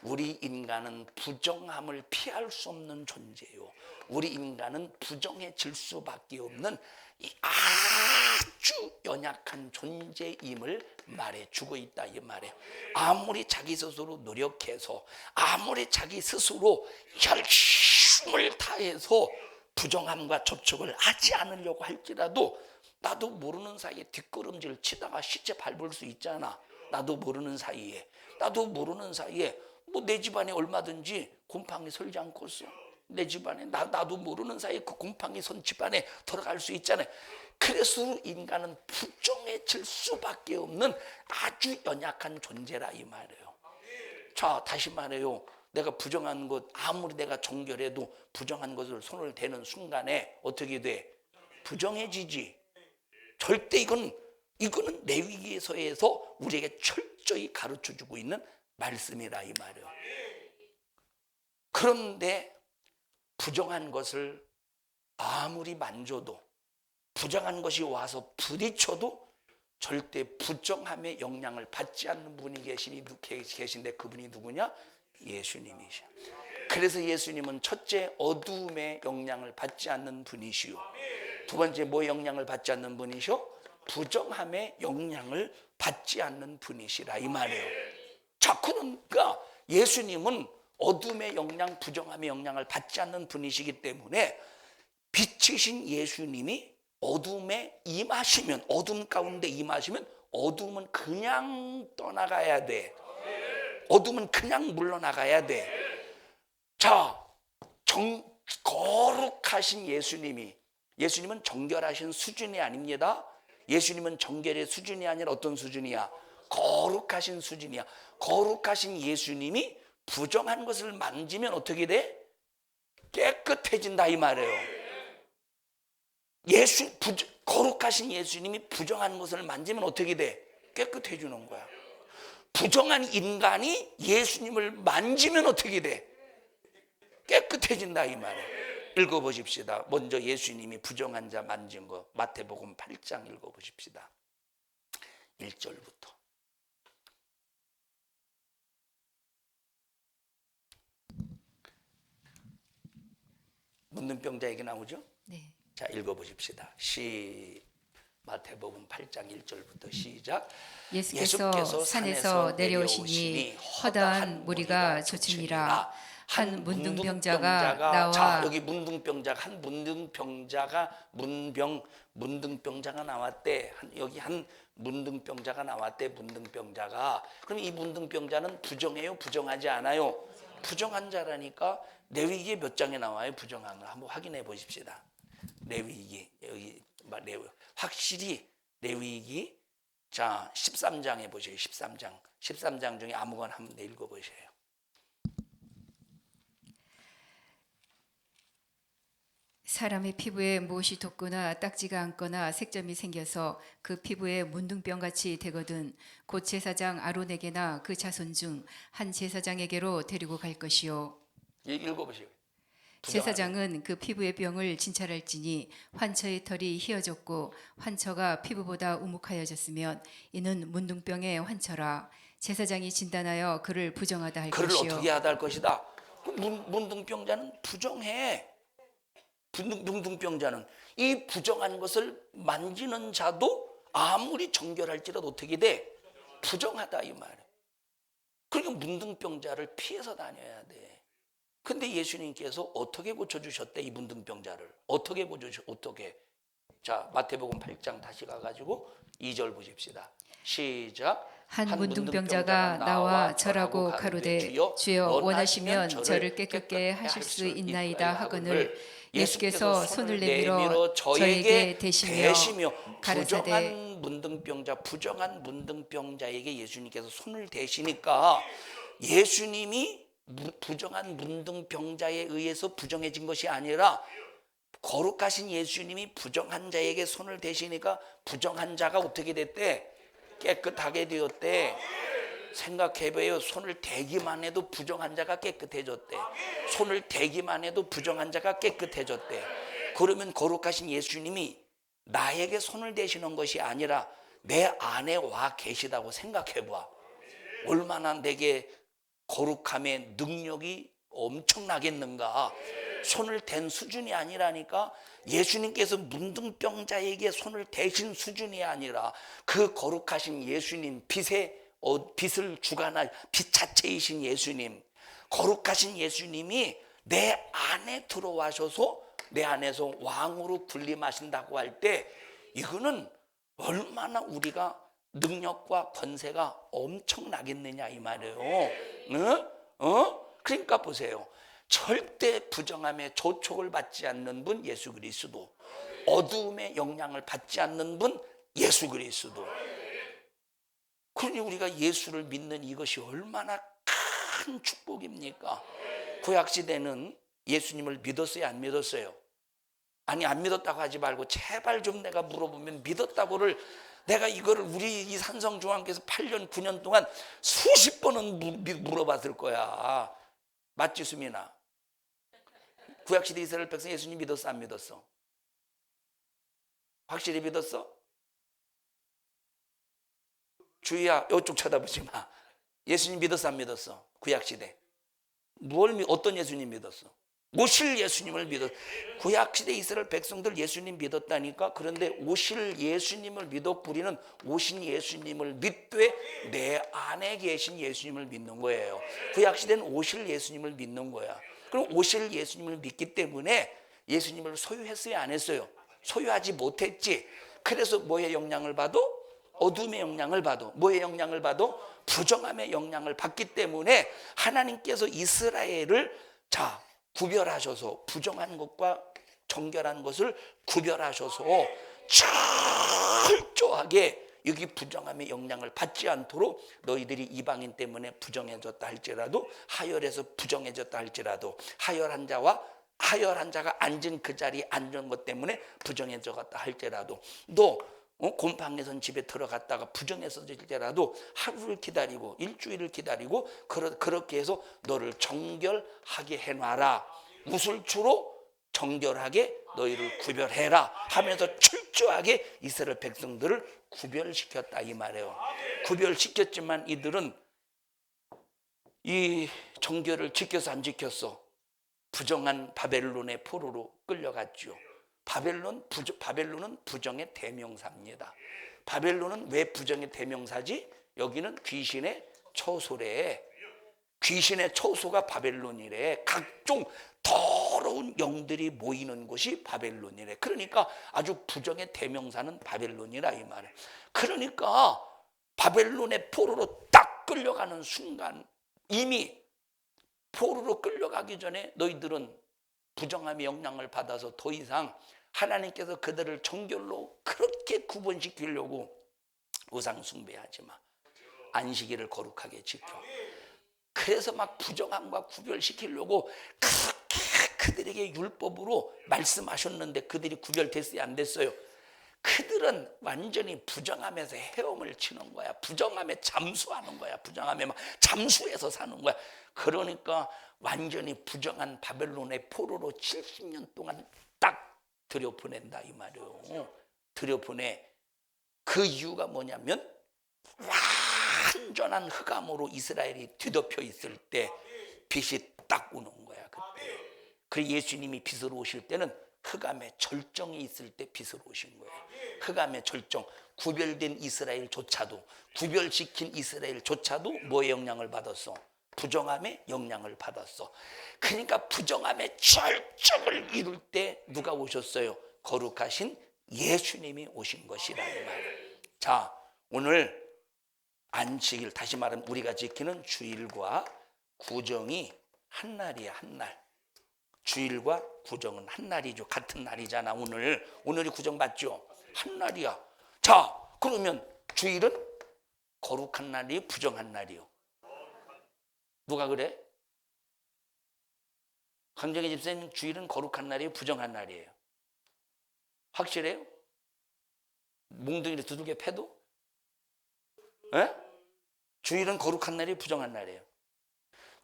S1: 우리 인간은 부정함을 피할 수 없는 존재요. 우리 인간은 부정해질 수밖에 없는 이 아주 연약한 존재임을 말해주고 있다 이 말이에요. 아무리 자기 스스로 노력해서, 아무리 자기 스스로 열심을 다해서 부정함과 접촉을 하지 않으려고 할지라도, 나도 모르는 사이에 뒷걸음질 치다가 시체 밟을 수 있잖아. 나도 모르는 사이에 뭐 내 집안에 얼마든지 곰팡이 설지 않겠어. 내 집안에 나도 모르는 사이에 그 곰팡이 선 집안에 들어갈 수 있잖아요. 그래서 인간은 부정해질 수밖에 없는 아주 연약한 존재라 이 말이에요. 자, 다시 말해요. 내가 부정한 것, 아무리 내가 정결해도 부정한 것을 손을 대는 순간에 어떻게 돼? 부정해지지. 절대 이거는 레위기서에서 우리에게 철저히 가르쳐주고 있는 말씀이라 이 말이에요. 그런데 부정한 것을 아무리 만져도, 부정한 것이 와서 부딪혀도 절대 부정함의 영향을 받지 않는 분이 계신데, 그분이 누구냐? 예수님이셔. 그래서 예수님은 첫째, 어두움의 영향을 받지 않는 분이시오. 두 번째, 뭐 영향을 받지 않는 분이시오? 부정함의 영향을 받지 않는 분이시라 이 말이에요. 자, 그러니까 예수님은 어둠의 영향, 부정함의 영향을 받지 않는 분이시기 때문에, 빛이신 예수님이 어둠에 임하시면, 어둠 가운데 임하시면 어둠은 그냥 떠나가야 돼. 어둠은 그냥 물러나가야 돼. 자, 거룩하신 예수님은 정결하신 수준이 아닙니다. 예수님은 정결의 수준이 아니라 어떤 수준이야? 거룩하신 수준이야. 거룩하신 예수님이 부정한 것을 만지면 어떻게 돼? 깨끗해진다 이 말이에요. 거룩하신 예수님이 부정한 것을 만지면 어떻게 돼? 깨끗해지는 거야. 부정한 인간이 예수님을 만지면 어떻게 돼? 깨끗해진다 이 말이에요. 읽어보십시다. 먼저 예수님이 부정한 자 만진 거, 마태복음 8장 읽어보십시다. 1절부터. 문둥병자 얘기 나오죠?
S2: 네.
S1: 자, 읽어보십시다. 마태복음 8장 1절부터 시작.
S2: 예수께서 산에서 내려오시니 허다한 무리가 쫓으니라. 한 문둥병자가 나와.
S1: 자, 여기 문둥병자가 나왔대. 여기 한 문둥병자가 나왔대. 문둥병자가. 그럼 이 문둥병자는 부정해요? 부정하지 않아요? 부정한 자라니까. 레위기에 몇 장에 나와요? 부정한 걸 한번 확인해 보십시다. 레위기, 여기 확실히 레위기 자, 13장에 보세요. 13장. 13장 중에 아무거나 한번 읽어보세요.
S2: 사람의 피부에 무엇이 돋거나 딱지가 앉거나 색점이 생겨서 그 피부에 문둥병같이 되거든 곧 제사장 아론에게나 그 자손 중 한 제사장에게로 데리고 갈 것이요.
S1: 읽어보세요.
S2: 제사장은 그 피부의 병을 진찰할지니 환처의 털이 휘어졌고 환처가 피부보다 우묵하여졌으면 이는 문둥병의 환처라. 제사장이 진단하여 그를 부정하다 할
S1: 그를
S2: 것이요.
S1: 어떻게 하다 할 것이다. 문둥병자는 부정해. 문둥병자는 이 부정한 것을 만지는 자도 아무리 정결할지라도 어떻게 돼? 부정하다 이 말이에요. 그러니까 문둥병자를 피해서 다녀야 돼. 근데 예수님께서 어떻게 고쳐주셨대? 이 문둥병자를 어떻게 어떻게? 자, 마태복음 8장 다시 가가지고 2절 보십시다. 시작.
S2: 한 문둥병자가 나와 절하고 가로되 주여 원하시면 저를 깨끗게 하실 수 있나이다 하거늘 예수께서 손을 내밀어 저에게 대시며 가라사대
S1: 부정한 문둥병자에게 예수님께서 손을 대시니까 예수님이 부정한 문둥병자에 의해서 부정해진 것이 아니라 거룩하신 예수님이 부정한 자에게 손을 대시니까 부정한 자가 어떻게 됐대? 깨끗하게 되었대. 생각해봐요. 손을 대기만 해도 부정한 자가 깨끗해졌대. 손을 대기만 해도 부정한 자가 깨끗해졌대. 그러면 거룩하신 예수님이 나에게 손을 대시는 것이 아니라 내 안에 와 계시다고 생각해봐. 얼마나 내게 거룩함의 능력이 엄청나겠는가. 손을 댄 수준이 아니라니까. 예수님께서 문둥병자에게 손을 대신 수준이 아니라 그 거룩하신 예수님, 빛을 주관할 빛 자체이신 예수님, 거룩하신 예수님이 내 안에 들어와셔서 내 안에서 왕으로 군림하신다고 할 때 이거는 얼마나 우리가 능력과 권세가 엄청나겠느냐 이 말이에요. 그러니까 보세요. 절대 부정함에 조촉을 받지 않는 분 예수 그리스도, 어두움의 영향을 받지 않는 분 예수 그리스도. 그러니 우리가 예수를 믿는 이것이 얼마나 큰 축복입니까? 구약시대는 예수님을 믿었어요 안 믿었어요? 아니 안 믿었다고 하지 말고 제발 좀 내가 물어보면 믿었다고를 내가 이거를 우리 이 산성중앙교에서 8년 9년 동안 수십 번은 물어봤을 거야. 맞지 수민아? 구약시대 이스라엘 백성 예수님 믿었어 안 믿었어? 확실히 믿었어? 주희야 이쪽 쳐다보지 마. 예수님 믿었어 안 믿었어? 구약시대 어떤 예수님 믿었어? 오실 예수님을 믿었어. 구약시대 이스라엘 백성들 예수님 믿었다니까. 그런데 오실 예수님을 믿었고 우리는 오신 예수님을 믿되 내 안에 계신 예수님을 믿는 거예요. 구약시대는 오실 예수님을 믿는 거야. 그럼 오실 예수님을 믿기 때문에 예수님을 소유했어요 안 했어요? 소유하지 못했지. 그래서 뭐의 영향을 받아? 어둠의 영향을 받아. 뭐의 영향을 받아? 부정함의 영향을 받기 때문에 하나님께서 이스라엘을 구별하셔서 부정한 것과 정결한 것을 구별하셔서 철저하게 여기 부정함의 영향을 받지 않도록 너희들이 이방인 때문에 부정해졌다 할지라도 하열해서 부정해졌다 할지라도 하열한 자가 앉은 그 자리에 앉은 것 때문에 부정해졌다 할지라도 너 곰팡이선 집에 들어갔다가 부정했을지라도 하루를 기다리고 일주일을 기다리고 그렇게 해서 너를 정결하게 해놔라. 무술 주로 정결하게 너희를 구별해라 하면서 철저하게 이스라엘 백성들을 구별시켰다 이 말이에요. 구별시켰지만 이들은 이 정결을 지켜서 안 지켰어. 부정한 바벨론의 포로로 끌려갔죠. 바벨론은 부정의 대명사입니다. 바벨론은 왜 부정의 대명사지? 여기는 귀신의 처소래. 귀신의 처소가 바벨론이래. 각종 더러운 영들이 모이는 곳이 바벨론이래. 그러니까 아주 부정의 대명사는 바벨론이라 이 말이에요. 그러니까 바벨론의 포로로 딱 끌려가는 순간 이미 포로로 끌려가기 전에 너희들은 부정함의 영향을 받아서 더 이상 하나님께서 그들을 정결로 그렇게 구분시키려고 우상 숭배하지 마. 안식일을 거룩하게 지켜. 그래서 막 부정함과 구별시키려고 그렇게 그들에게 율법으로 말씀하셨는데 그들이 구별됐어요, 안 됐어요? 그들은 완전히 부정함에서 헤엄을 치는 거야. 부정함에 잠수하는 거야. 부정함에 막 잠수해서 사는 거야. 그러니까 완전히 부정한 바벨론의 포로로 70년 동안 딱 들여보낸다 이 말이에요. 들여보내. 그 이유가 뭐냐면 완전한 흑암으로 이스라엘이 뒤덮여 있을 때 빛이 딱 오는 거야. 그때. 그래서 예수님이 빛으로 오실 때는 흑암의 절정이 있을 때 빛으로 오신 거예요. 흑암의 절정, 구별된 이스라엘조차도, 구별시킨 이스라엘조차도 뭐의 영향을 받았어? 부정함의 영향을 받았어. 그러니까 부정함의 절정을 이룰 때 누가 오셨어요? 거룩하신 예수님이 오신 것이라는 말. 자, 오늘 안식일, 다시 말하면 우리가 지키는 주일과 구정이 한 날이야, 한 날. 주일과 구정은 한 날이죠. 같은 날이잖아. 오늘이 구정 맞죠? 한 날이야. 자, 그러면 주일은 거룩한 날이요, 부정한 날이요? 누가 그래? 강정희 집사님, 주일은 거룩한 날이에요, 부정한 날이에요? 확실해요? 몽둥이를 두들겨 패도? 에? 주일은 거룩한 날이에요, 부정한 날이에요?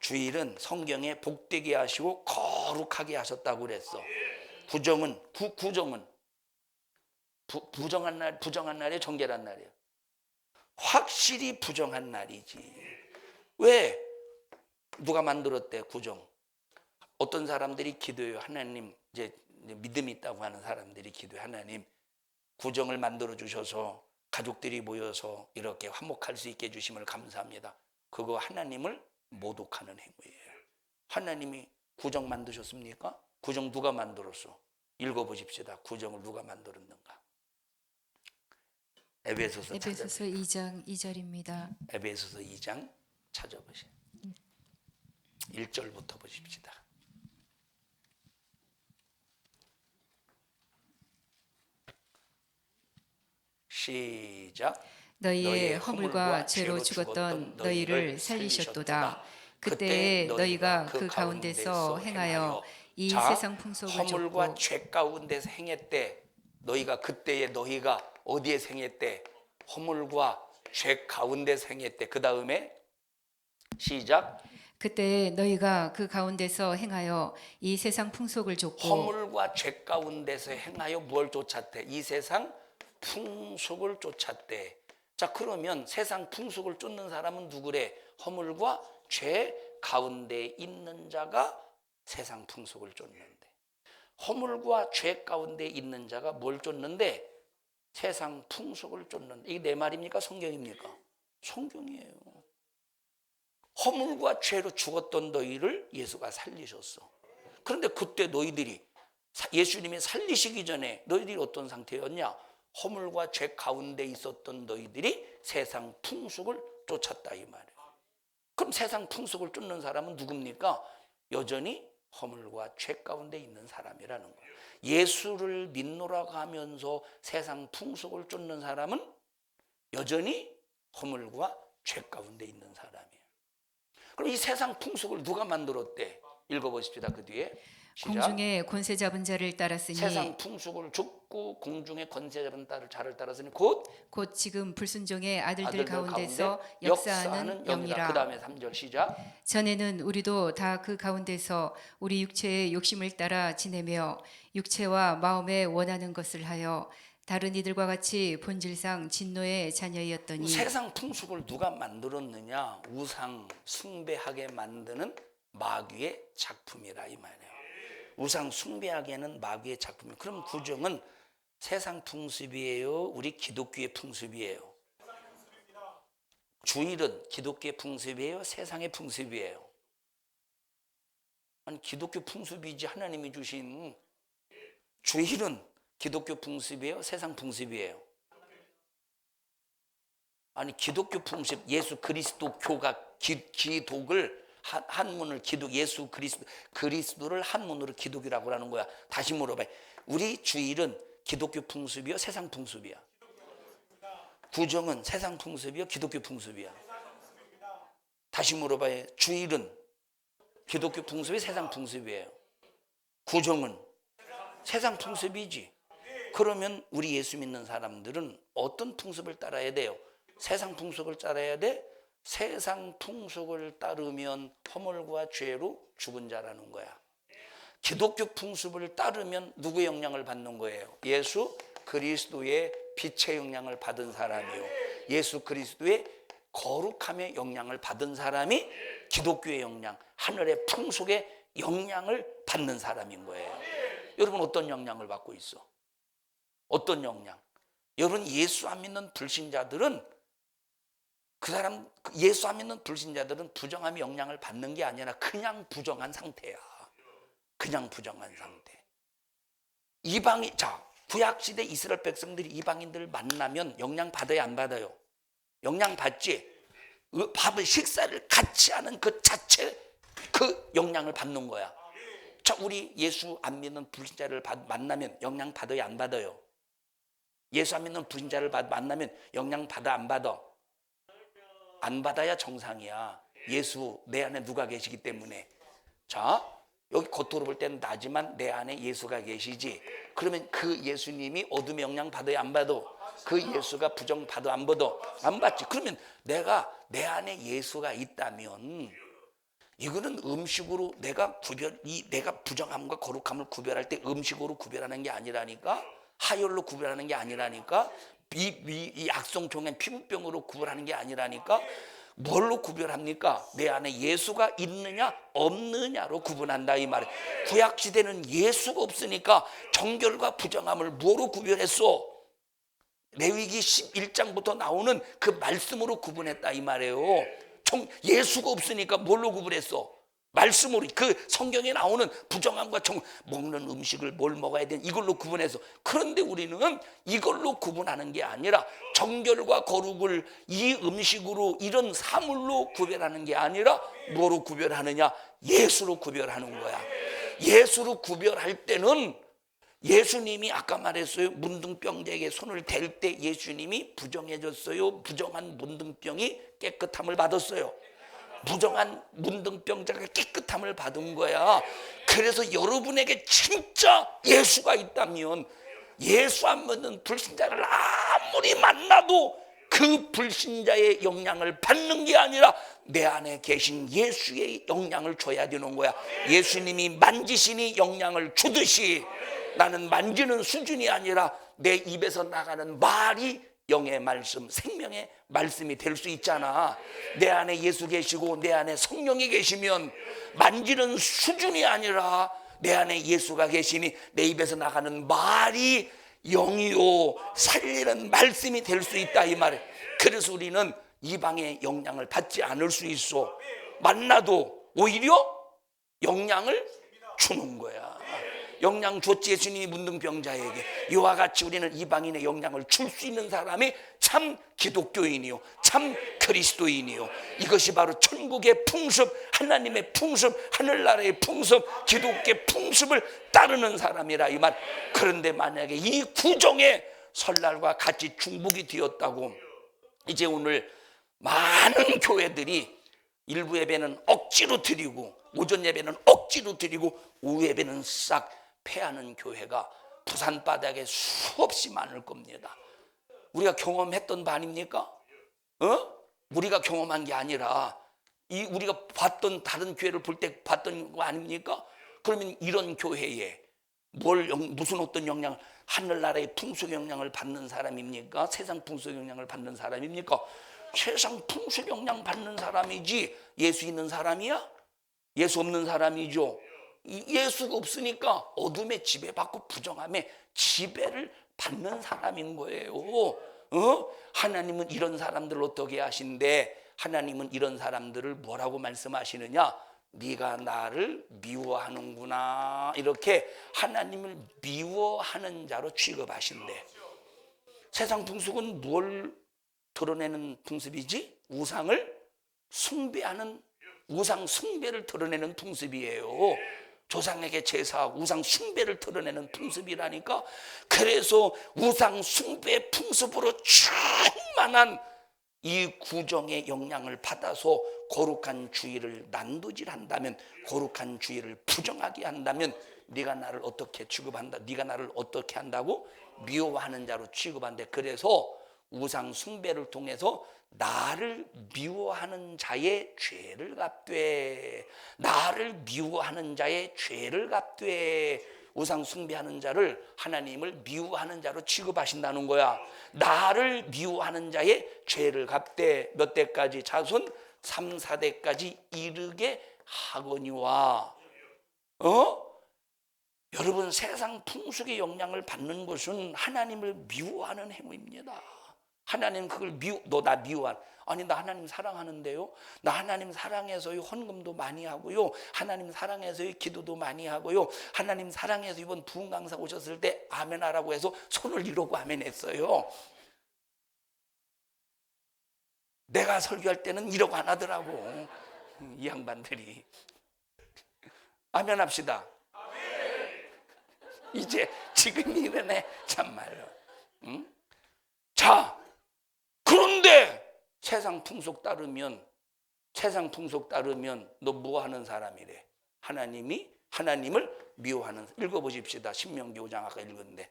S1: 주일은 성경에 복되게 하시고 거룩하게 하셨다고 그랬어. 구정은 부정한 날이에요, 정결한 날이에요? 확실히 부정한 날이지. 왜? 누가 만들었대, 구정? 어떤 사람들이 기도해요. 하나님, 이제 믿음이 있다고 하는 사람들이 기도해. 하나님, 구정을 만들어 주셔서 가족들이 모여서 이렇게 화목할 수 있게 해주심을 감사합니다. 그거 하나님을 모독하는 행위예요. 하나님이 구정 만드셨습니까? 구정 누가 만들었어? 읽어보십시다. 구정을 누가 만들었는가? 에베소서
S2: 2장 2절입니다.
S1: 에베소서 2장 찾아보세요. 1절부터 보십시다. 시작.
S2: 너희의 허물과 죄로 죽었던 너희를 살리셨도다. 그때 너희가 그 가운데서 행하여 이 세상 풍속을
S1: 허물과
S2: 좇고
S1: 죄 가운데서 행했대. 너희가 그때에 너희가 어디에서 행했대? 허물과 죄 가운데서 행했대. 그 다음에 시작.
S2: 그때 너희가 그 가운데서 행하여 이 세상 풍속을 좇고
S1: 허물과 죄 가운데서 행하여 뭘 쫓았대? 이 세상 풍속을 쫓았대. 자, 그러면 세상 풍속을 쫓는 사람은 누구래? 허물과 죄 가운데 있는 자가 세상 풍속을 쫓는데. 허물과 죄 가운데 있는 자가 뭘 쫓는데? 세상 풍속을 쫓는데. 이게 내 말입니까? 성경입니까? 성경이에요. 허물과 죄로 죽었던 너희를 예수가 살리셨어. 그런데 그때 너희들이 예수님이 살리시기 전에 너희들이 어떤 상태였냐? 허물과 죄 가운데 있었던 너희들이 세상 풍속을 쫓았다 이 말이에요. 그럼 세상 풍속을 쫓는 사람은 누굽니까? 여전히 허물과 죄 가운데 있는 사람이라는 거예요. 예수를 믿노라고 하면서 세상 풍속을 쫓는 사람은 여전히 허물과 죄 가운데 있는 사람이에요. 그럼 이 세상 풍속을 누가 만들었대? 읽어보십시다. 그 뒤에 시작.
S2: 공중에 권세 잡은 자를 따랐으니
S1: 세상 풍속을 줍고 공중에 권세 잡은 자를 따랐으니 곧
S2: 지금 불순종의 아들들
S1: 아들들
S2: 가운데서
S1: 가운데
S2: 역사하는 영이라.
S1: 그 다음에 3절 시작.
S2: 전에는 우리도 다 그 가운데서 우리 육체의 욕심을 따라 지내며 육체와 마음에 원하는 것을 하여 다른 이들과 같이 본질상 진노의 자녀이었더니
S1: 세상 풍속을 누가 만들었느냐? 우상 숭배하게 만드는 마귀의 작품이라 이 말이에요. 우상 숭배하게는 마귀의 작품이에요. 그럼 구정은 세상 풍습이에요? 우리 기독교의 풍습이에요? 주일은 기독교의 풍습이에요? 세상의 풍습이에요? 아니 기독교 풍습이지 하나님이 주신. 주일은 기독교 풍습이에요? 세상 풍습이에요? 아니 기독교 풍습, 예수 그리스도 교가 기독을 한문을 예수 그리스도를 한문으로 기독이라고 하는 거야. 다시 물어봐요. 우리 주일은 기독교 풍습이요, 세상 풍습이야? 구정은 세상 풍습이야, 기독교 풍습이야? 다시 물어봐요. 주일은 기독교 풍습이 세상 풍습이에요. 구정은 세상 풍습이지. 그러면 우리 예수 믿는 사람들은 어떤 풍습을 따라야 돼요? 세상 풍속을 따라야 돼? 세상 풍속을 따르면 허물과 죄로 죽은 자라는 거야. 기독교 풍습을 따르면 누구의 영향을 받는 거예요? 예수 그리스도의 빛의 영향을 받은 사람이요, 예수 그리스도의 거룩함의 영향을 받은 사람이 기독교의 영향, 하늘의 풍속의 영향을 받는 사람인 거예요. 여러분 어떤 영향을 받고 있어? 어떤 영향? 여러분 예수 안 믿는 불신자들은 예수 안 믿는 불신자들은 부정함의 영향을 받는 게 아니라 그냥 부정한 상태야. 그냥 부정한 상태. 구약시대 이스라엘 백성들이 이방인들을 만나면 영향 받아야 안 받아요? 영향 받지. 밥을 식사를 같이 하는 그 자체 그 영향을 받는 거야. 자, 우리 예수 안 믿는 불신자를 만나면 영향 받아야 안 받아요? 예수 안 믿는 불신자를 만나면 영향 받아 안 받아? 안 받아야 정상이야. 예수 내 안에 누가 계시기 때문에. 자, 여기 겉으로 볼 때는 나지만 내 안에 예수가 계시지. 그러면 그 예수님이 어둠의 영향 받아야 안 받아? 그 예수가 부정 받아 안 받아? 안 받지. 그러면 내가 내 안에 예수가 있다면 이거는 음식으로 내가 부정함과 거룩함을 구별할 때 음식으로 구별하는 게 아니라니까, 하열로 구별하는 게 아니라니까, 이 악성종양 피부병으로 구별하는 게 아니라니까. 뭘로 구별합니까? 내 안에 예수가 있느냐 없느냐로 구분한다 이 말이에요. 구약시대는 예수가 없으니까 정결과 부정함을 뭐로 구별했어? 레위기 11장부터 나오는 그 말씀으로 구분했다 이 말이에요. 예수가 없으니까 뭘로 구분했어? 말씀으로. 그 성경에 나오는 부정함과 먹는 음식을 뭘 먹어야 되는 이걸로 구분해서. 그런데 우리는 이걸로 구분하는 게 아니라 정결과 거룩을 이 음식으로 이런 사물로 구별하는 게 아니라 뭐로 구별하느냐? 예수로 구별하는 거야. 예수로 구별할 때는 예수님이 아까 말했어요. 문둥병자에게 손을 댈 때 예수님이 부정해졌어요. 부정한 문둥병이 깨끗함을 받았어요. 부정한 문둥병자가 깨끗함을 받은 거야. 그래서 여러분에게 진짜 예수가 있다면 예수 안 믿는 불신자를 아무리 만나도 그 불신자의 영향을 받는 게 아니라 내 안에 계신 예수의 영향을 줘야 되는 거야. 예수님이 만지시니 영향을 주듯이 나는 만지는 수준이 아니라 내 입에서 나가는 말이 영의 말씀, 생명의 말씀이 될 수 있잖아. 내 안에 예수 계시고 내 안에 성령이 계시면 만지는 수준이 아니라 내 안에 예수가 계시니 내 입에서 나가는 말이 영이요 살리는 말씀이 될 수 있다 이 말이에요. 그래서 우리는 이방의 영향을 받지 않을 수 있어. 만나도 오히려 영향을 주는 거야. 영향 줬지 예수님이 문둥병자에게. 이와 같이 우리는 이방인의 영향을 줄 수 있는 사람이 참 기독교인이요 참 그리스도인이요. 이것이 바로 천국의 풍습, 하나님의 풍습, 하늘나라의 풍습, 기독교의 풍습을 따르는 사람이라 이 말. 그런데 만약에 이 구정에 설날과 같이 중복이 되었다고 이제 오늘 많은 교회들이 일부 예배는 억지로 드리고 오전 예배는 억지로 드리고 오후 예배는 싹 폐하는 교회가 부산 바닥에 수없이 많을 겁니다. 우리가 경험했던 바 아닙니까? 우리가 경험한 게 아니라 우리가 봤던 다른 교회를 볼 때 봤던 거 아닙니까? 그러면 이런 교회에 무슨 어떤 영향을, 하늘나라의 풍속 영향을 받는 사람입니까? 세상 풍속 영향을 받는 사람입니까? 세상 풍속 영향 받는 사람이지 예수 있는 사람이야? 예수 없는 사람이죠. 예수가 없으니까 어둠의 지배받고 부정함에 지배를 받는 사람인 거예요. 하나님은 이런 사람들을 어떻게 하신대? 하나님은 이런 사람들을 뭐라고 말씀하시느냐? 네가 나를 미워하는구나. 이렇게 하나님을 미워하는 자로 취급하신대. 세상 풍습은 뭘 드러내는 풍습이지? 우상을 숭배하는, 우상 숭배를 드러내는 풍습이에요. 조상에게 제사하고 우상 숭배를 드러내는 풍습이라니까. 그래서 우상 숭배 풍습으로 충만한 이 구정의 영향을 받아서 거룩한 주일을 난도질한다면, 거룩한 주일을 부정하게 한다면 네가 나를 어떻게 취급한다? 네가 나를 어떻게 한다고? 미워하는 자로 취급한대. 그래서 우상 숭배를 통해서 나를 미워하는 자의 죄를 갚되, 나를 미워하는 자의 죄를 갚되. 우상 숭배하는 자를 하나님을 미워하는 자로 취급하신다는 거야. 나를 미워하는 자의 죄를 갚되 몇 대까지? 자손 3, 4대까지 이르게 하거니와. 여러분, 세상 풍속의 영향을 받는 것은 하나님을 미워하는 행위입니다. 하나님 그걸 너 나 미워한. 아니, 나 하나님 사랑하는데요. 나 하나님 사랑해서 헌금도 많이 하고요. 하나님 사랑해서 기도도 많이 하고요. 하나님 사랑해서 이번 부흥 강사 오셨을 때 아멘 하라고 해서 손을 이러고 아멘 했어요. 내가 설교할 때는 이러고 안 하더라고. 이 양반들이. 아멘 합시다. 이제 지금 이러네. 참말로. 응? 자, 그런데 세상 풍속 따르면 너 뭐 하는 사람이래? 하나님을 미워하는. 읽어보십시다. 신명기 5장 아까 읽었는데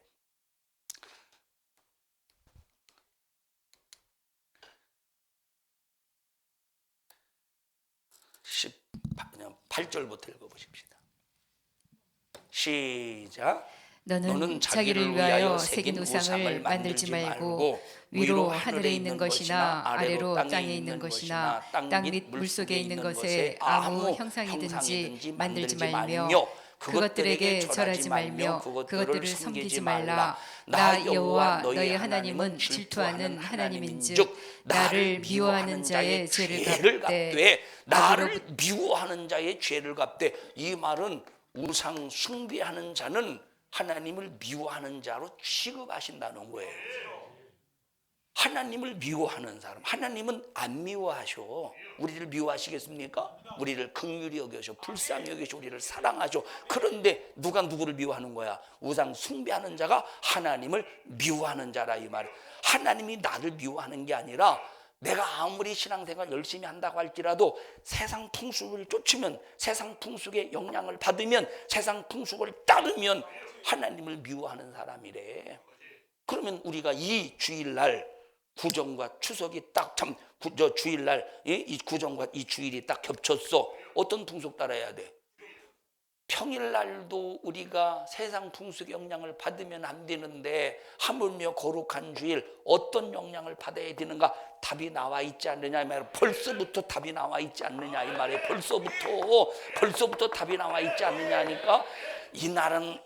S1: 8절부터 읽어보십시다. 시작.
S2: 너는 자기를 위하여 새긴 우상을 만들지 말고 위로 하늘에 있는 것이나 아래로 땅에 있는 것이나 땅 밑 물속에 있는 것에 아무 형상이든지 만들지 말며 그것들에게 절하지 말며 그것들을 섬기지 말라. 나 여호와 너희 하나님은 질투하는 하나님인즉 나를 미워하는 자의 죄를 갚되
S1: 나를 미워하는 자의 죄를 갚되. 이 말은 우상 숭배하는 자는 하나님을 미워하는 자로 취급하신다는 거예요. 하나님을 미워하는 사람, 하나님은 안 미워하셔. 우리를 미워하시겠습니까? 우리를 긍휼히 여겨셔, 불쌍히 여겨셔, 우리를 사랑하셔. 그런데 누가 누구를 미워하는 거야? 우상 숭배하는 자가 하나님을 미워하는 자라, 이 말. 하나님이 나를 미워하는 게 아니라 내가 아무리 신앙생활 열심히 한다고 할지라도 세상 풍속을 쫓으면, 세상 풍속의 영향을 받으면, 세상 풍속을 따르면 하나님을 미워하는 사람이래. 그러면 우리가 이 주일날 구정과 추석이 딱 참 주일날 이 구정과 이 주일이 딱 겹쳤어. 어떤 풍속 따라야 돼? 평일날도 우리가 세상 풍속의 영향을 받으면 안 되는데 하물며 거룩한 주일 어떤 영향을 받아야 되는가? 답이 나와 있지 않느냐 이 말이에요. 벌써부터 답이 나와 있지 않느냐 이 말이에요. 벌써부터 답이 나와 있지 않느냐니까. 이날은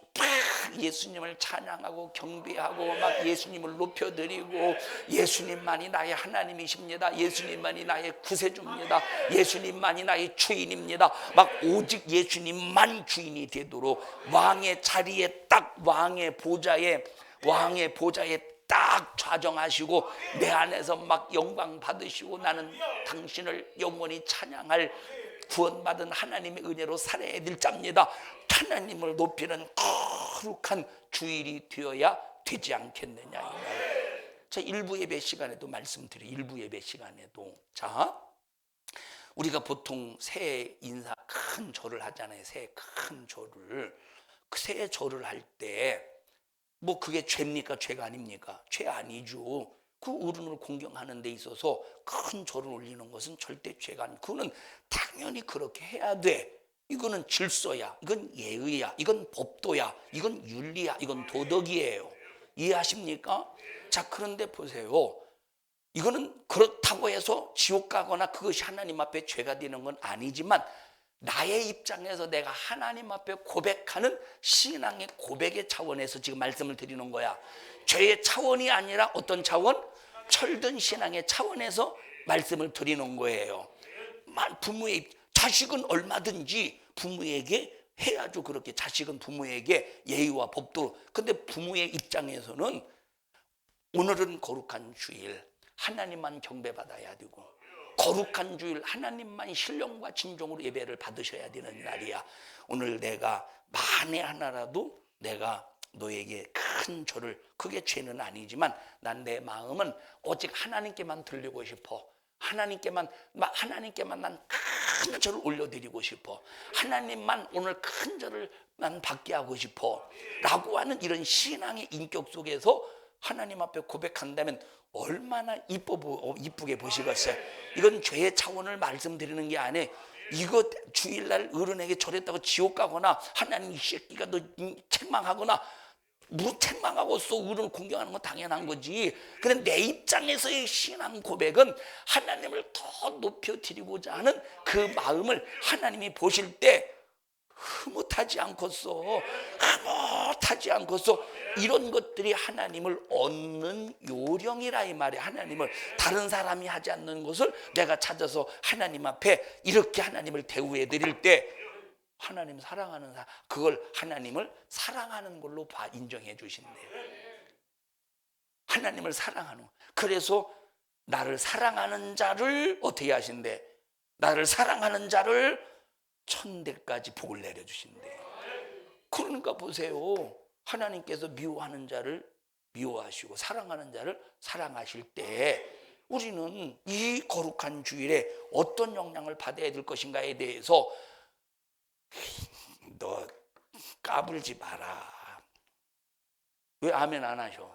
S1: 예수님을 찬양하고 경배하고 막 예수님을 높여드리고, 예수님만이 나의 하나님이십니다, 예수님만이 나의 구세주입니다, 예수님만이 나의 주인입니다, 막 오직 예수님만 주인이 되도록 왕의 자리에 딱 왕의 보좌에 딱 좌정하시고 내 안에서 막 영광 받으시고 나는 당신을 영원히 찬양할 구원받은 하나님의 은혜로 살아야 될 자입니다. 하나님을 높이는 거룩한 주일이 되어야 되지 않겠느냐. 자, 일부 예배 시간에도 말씀드려요. 일부 예배 시간에도. 자, 우리가 보통 새해 인사 큰 절을 하잖아요. 새해 큰 절을. 그 새해 절을 할 때 뭐 그게 죄입니까? 죄가 아닙니까? 죄 아니죠. 그 어른을 공경하는 데 있어서 큰 절을 올리는 것은 절대 죄가 아니고, 그거는 당연히 그렇게 해야 돼. 이거는 질서야, 이건 예의야, 이건 법도야, 이건 윤리야, 이건 도덕이에요. 이해하십니까? 자, 그런데 보세요. 이거는 그렇다고 해서 지옥 가거나 그것이 하나님 앞에 죄가 되는 건 아니지만, 나의 입장에서 내가 하나님 앞에 고백하는 신앙의 고백의 차원에서 지금 말씀을 드리는 거야. 죄의 차원이 아니라 어떤 차원? 철든 신앙의 차원에서 말씀을 드리는 거예요. 부모의 자식은 얼마든지 부모에게 해야죠. 그렇게 자식은 부모에게 예의와 법도. 근데 부모의 입장에서는 오늘은 거룩한 주일, 하나님만 경배받아야 되고, 거룩한 주일 하나님만 신령과 진정으로 예배를 받으셔야 되는 날이야. 오늘 내가 만에 하나라도 내가 너에게 큰 절을, 그게 죄는 아니지만 난 내 마음은 오직 하나님께만 들리고 싶어. 하나님께만 난 큰 절을 올려드리고 싶어. 하나님만 오늘 큰 절을 난 받게 하고 싶어 라고 하는 이런 신앙의 인격 속에서 하나님 앞에 고백한다면 얼마나 이쁘게 보시겠어요. 이건 죄의 차원을 말씀드리는 게 아니에요. 이거 주일날 어른에게 절했다고 지옥 가거나 하나님 이 새끼가 너 책망하거나 무책망하고서 어른을 공경하는 건 당연한 거지. 근데 내 입장에서의 신앙 고백은 하나님을 더 높여드리고자 하는 그 마음을 하나님이 보실 때 흐뭇하지 않겠어. 이런 것들이 하나님을 얻는 요령이라 이 말이야. 하나님을 다른 사람이 하지 않는 것을 내가 찾아서 하나님 앞에 이렇게 하나님을 대우해 드릴 때 하나님 사랑하는 사람, 그걸 하나님을 사랑하는 걸로 인정해 주신대요. 하나님을 사랑하는. 그래서 나를 사랑하는 자를 어떻게 하신대? 나를 사랑하는 자를 천대까지 복을 내려주신대요. 그러니까 보세요. 하나님께서 미워하는 자를 미워하시고 사랑하는 자를 사랑하실 때 우리는 이 거룩한 주일에 어떤 영향을 받아야 될 것인가에 대해서 너 까불지 마라. 왜 아멘 안 하셔?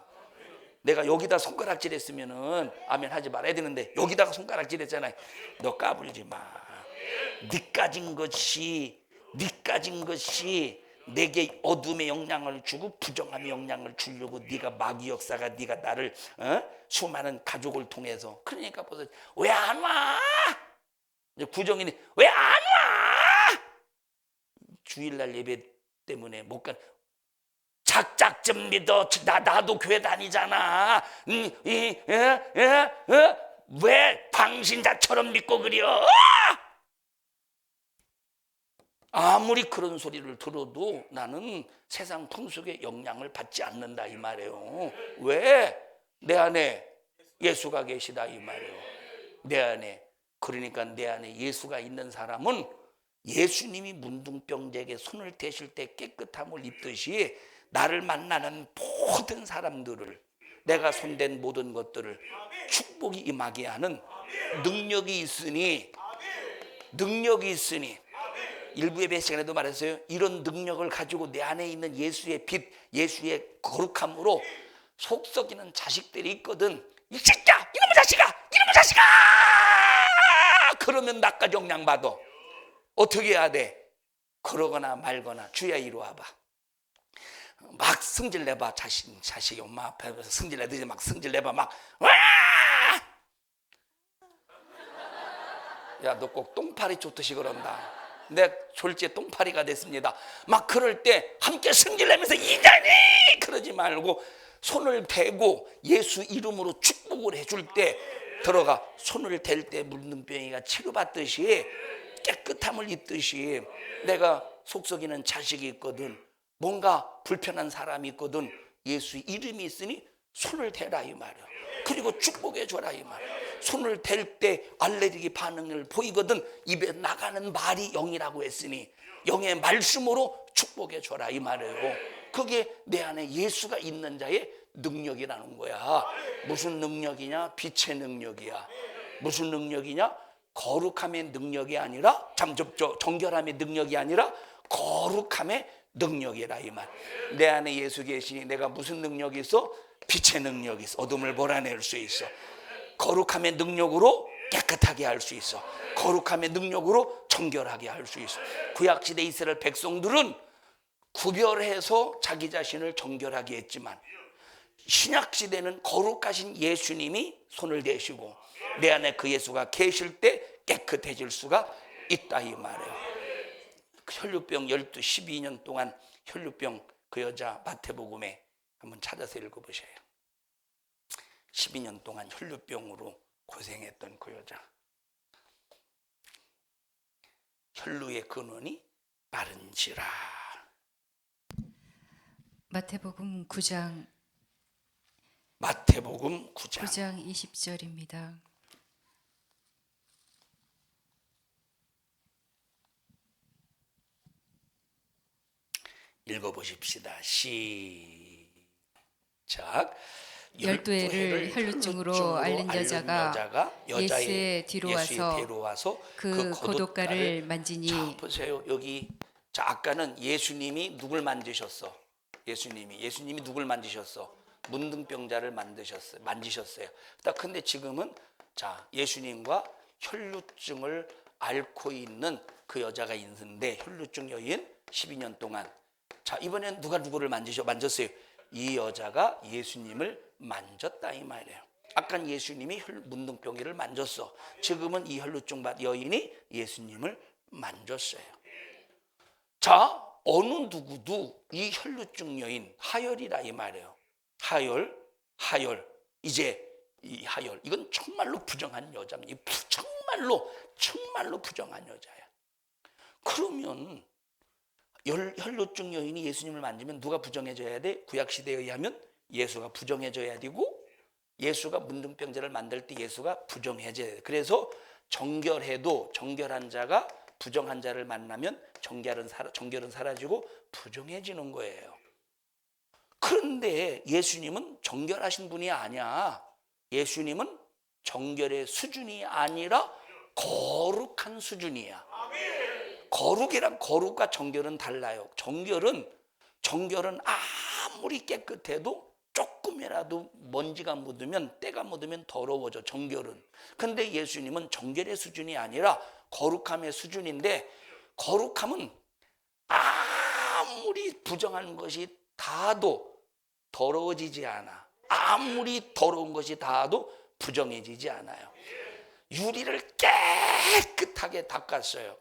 S1: 내가 여기다 손가락질 했으면은 아멘 하지 말아야 되는데 여기다가 손가락질 했잖아요. 너 까불지 마. 네 가진 것이 내게 어둠의 영향을 주고 부정함의 영향을 주려고 네가 마귀 역사가 네가 나를 수많은 가족을 통해서 그러니까 보세요. 왜 안 와? 이제 구정인이 왜 안 와? 주일날 예배 때문에 못 가. 작작 좀 믿어. 나도 교회 다니잖아. 왜 광신자처럼 믿고 그려? 아무리 그런 소리를 들어도 나는 세상 풍속의 영향을 받지 않는다 이 말이에요. 왜? 내 안에 예수가 계시다 이 말이에요. 내 안에. 그러니까 내 안에 예수가 있는 사람은 예수님이 문둥병자에게 손을 대실 때 깨끗함을 입듯이 나를 만나는 모든 사람들을, 내가 손댄 모든 것들을 축복이 임하게 하는 능력이 있으니 일부 예배 시간에도 말했어요. 이런 능력을 가지고 내 안에 있는 예수의 빛, 예수의 거룩함으로 속 썩이는 자식들이 있거든. 이 새끼야! 이놈의 자식아! 그러면 나까지 영향받아. 어떻게 해야 돼? 그러거나 말거나 주야 이리 와봐. 막 승질내봐. 자식이 엄마 앞에서 승질내듯이 막 승질내봐. 막 와! 야, 너 꼭 똥파리 쫓듯이 그런다. 내 졸지에 똥파리가 됐습니다. 막 그럴 때 함께 승질내면서 이자니 그러지 말고 손을 대고 예수 이름으로 축복을 해줄 때 들어가. 손을 댈 때 문둥병이가 치료받듯이 깨끗함을 입듯이 내가 속썩이는 자식이 있거든, 뭔가 불편한 사람이 있거든, 예수 이름이 있으니 손을 대라 이 말이야. 그리고 축복해 줘라 이 말이야. 손을 댈 때 알레르기 반응을 보이거든, 입에 나가는 말이 영이라고 했으니 영의 말씀으로 축복해 줘라 이 말이에요. 그게 내 안에 예수가 있는 자의 능력이라는 거야. 무슨 능력이냐? 빛의 능력이야. 무슨 능력이냐? 거룩함의 능력이 아니라 정결함의 능력이 아니라 거룩함의 능력이라 이 말. 내 안에 예수 계시니 내가 무슨 능력이 있어? 빛의 능력이 있어. 어둠을 몰아낼 수 있어. 거룩함의 능력으로 깨끗하게 할 수 있어. 거룩함의 능력으로 정결하게 할 수 있어. 구약시대 이스라엘 백성들은 구별해서 자기 자신을 정결하게 했지만 신약시대는 거룩하신 예수님이 손을 대시고 내 안에 그 예수가 계실 때 깨끗해질 수가 있다 이 말이에요. 혈루병 12년 동안 혈루병 그 여자 마태복음에 한번 찾아서 읽어보세요. 12년 동안 혈루병으로 고생했던 그 여자. 혈루의 근원이 마른지라.
S2: 마태복음 9장
S1: 9장
S2: 20절입니다.
S1: 읽어보십시다. 시작.
S2: 12해를 혈루증으로 앓는 여자가 예수의 뒤로 와서 그 고독가를 만지니.
S1: 자, 보세요. 여기 자, 아까는 예수님이 누굴 만지셨어? 예수님이 누굴 만지셨어? 문둥병자를 만지셨어요. 근데 지금은 자, 예수님과 혈루증을 앓고 있는 그 여자가 있는데, 혈루증 여인 12년 동안. 자, 이번엔 누가 누구를 만졌어요? 이 여자가 예수님을 만졌다 이 말이에요. 아까 예수님이 문둥병이를 만졌어. 지금은 이 혈루증 여인이 예수님을 만졌어요. 자, 어느 누구도 이 혈루증 여인, 하열이라 이 말이에요. 하열. 이제 이 하열, 이건 정말로 부정한 여자입니다. 정말로 부정한 여자야. 그러면 혈루증 여인이 예수님을 만지면 누가 부정해져야 돼? 구약시대에 의하면 예수가 부정해져야 되고, 예수가 문둥병자를 만들 때 예수가 부정해져야 돼. 그래서 정결해도 정결한 자가 부정한 자를 만나면 정결은 사라지고 부정해지는 거예요. 그런데 예수님은 정결하신 분이 아니야. 예수님은 정결의 수준이 아니라 거룩한 수준이야. 거룩과 정결은 달라요. 정결은 아무리 깨끗해도 조금이라도 먼지가 묻으면, 때가 묻으면 더러워져. 정결은. 근데 예수님은 정결의 수준이 아니라 거룩함의 수준인데, 거룩함은 아무리 부정한 것이 닿아도 더러워지지 않아. 아무리 더러운 것이 닿아도 부정해지지 않아요. 유리를 깨끗하게 닦았어요.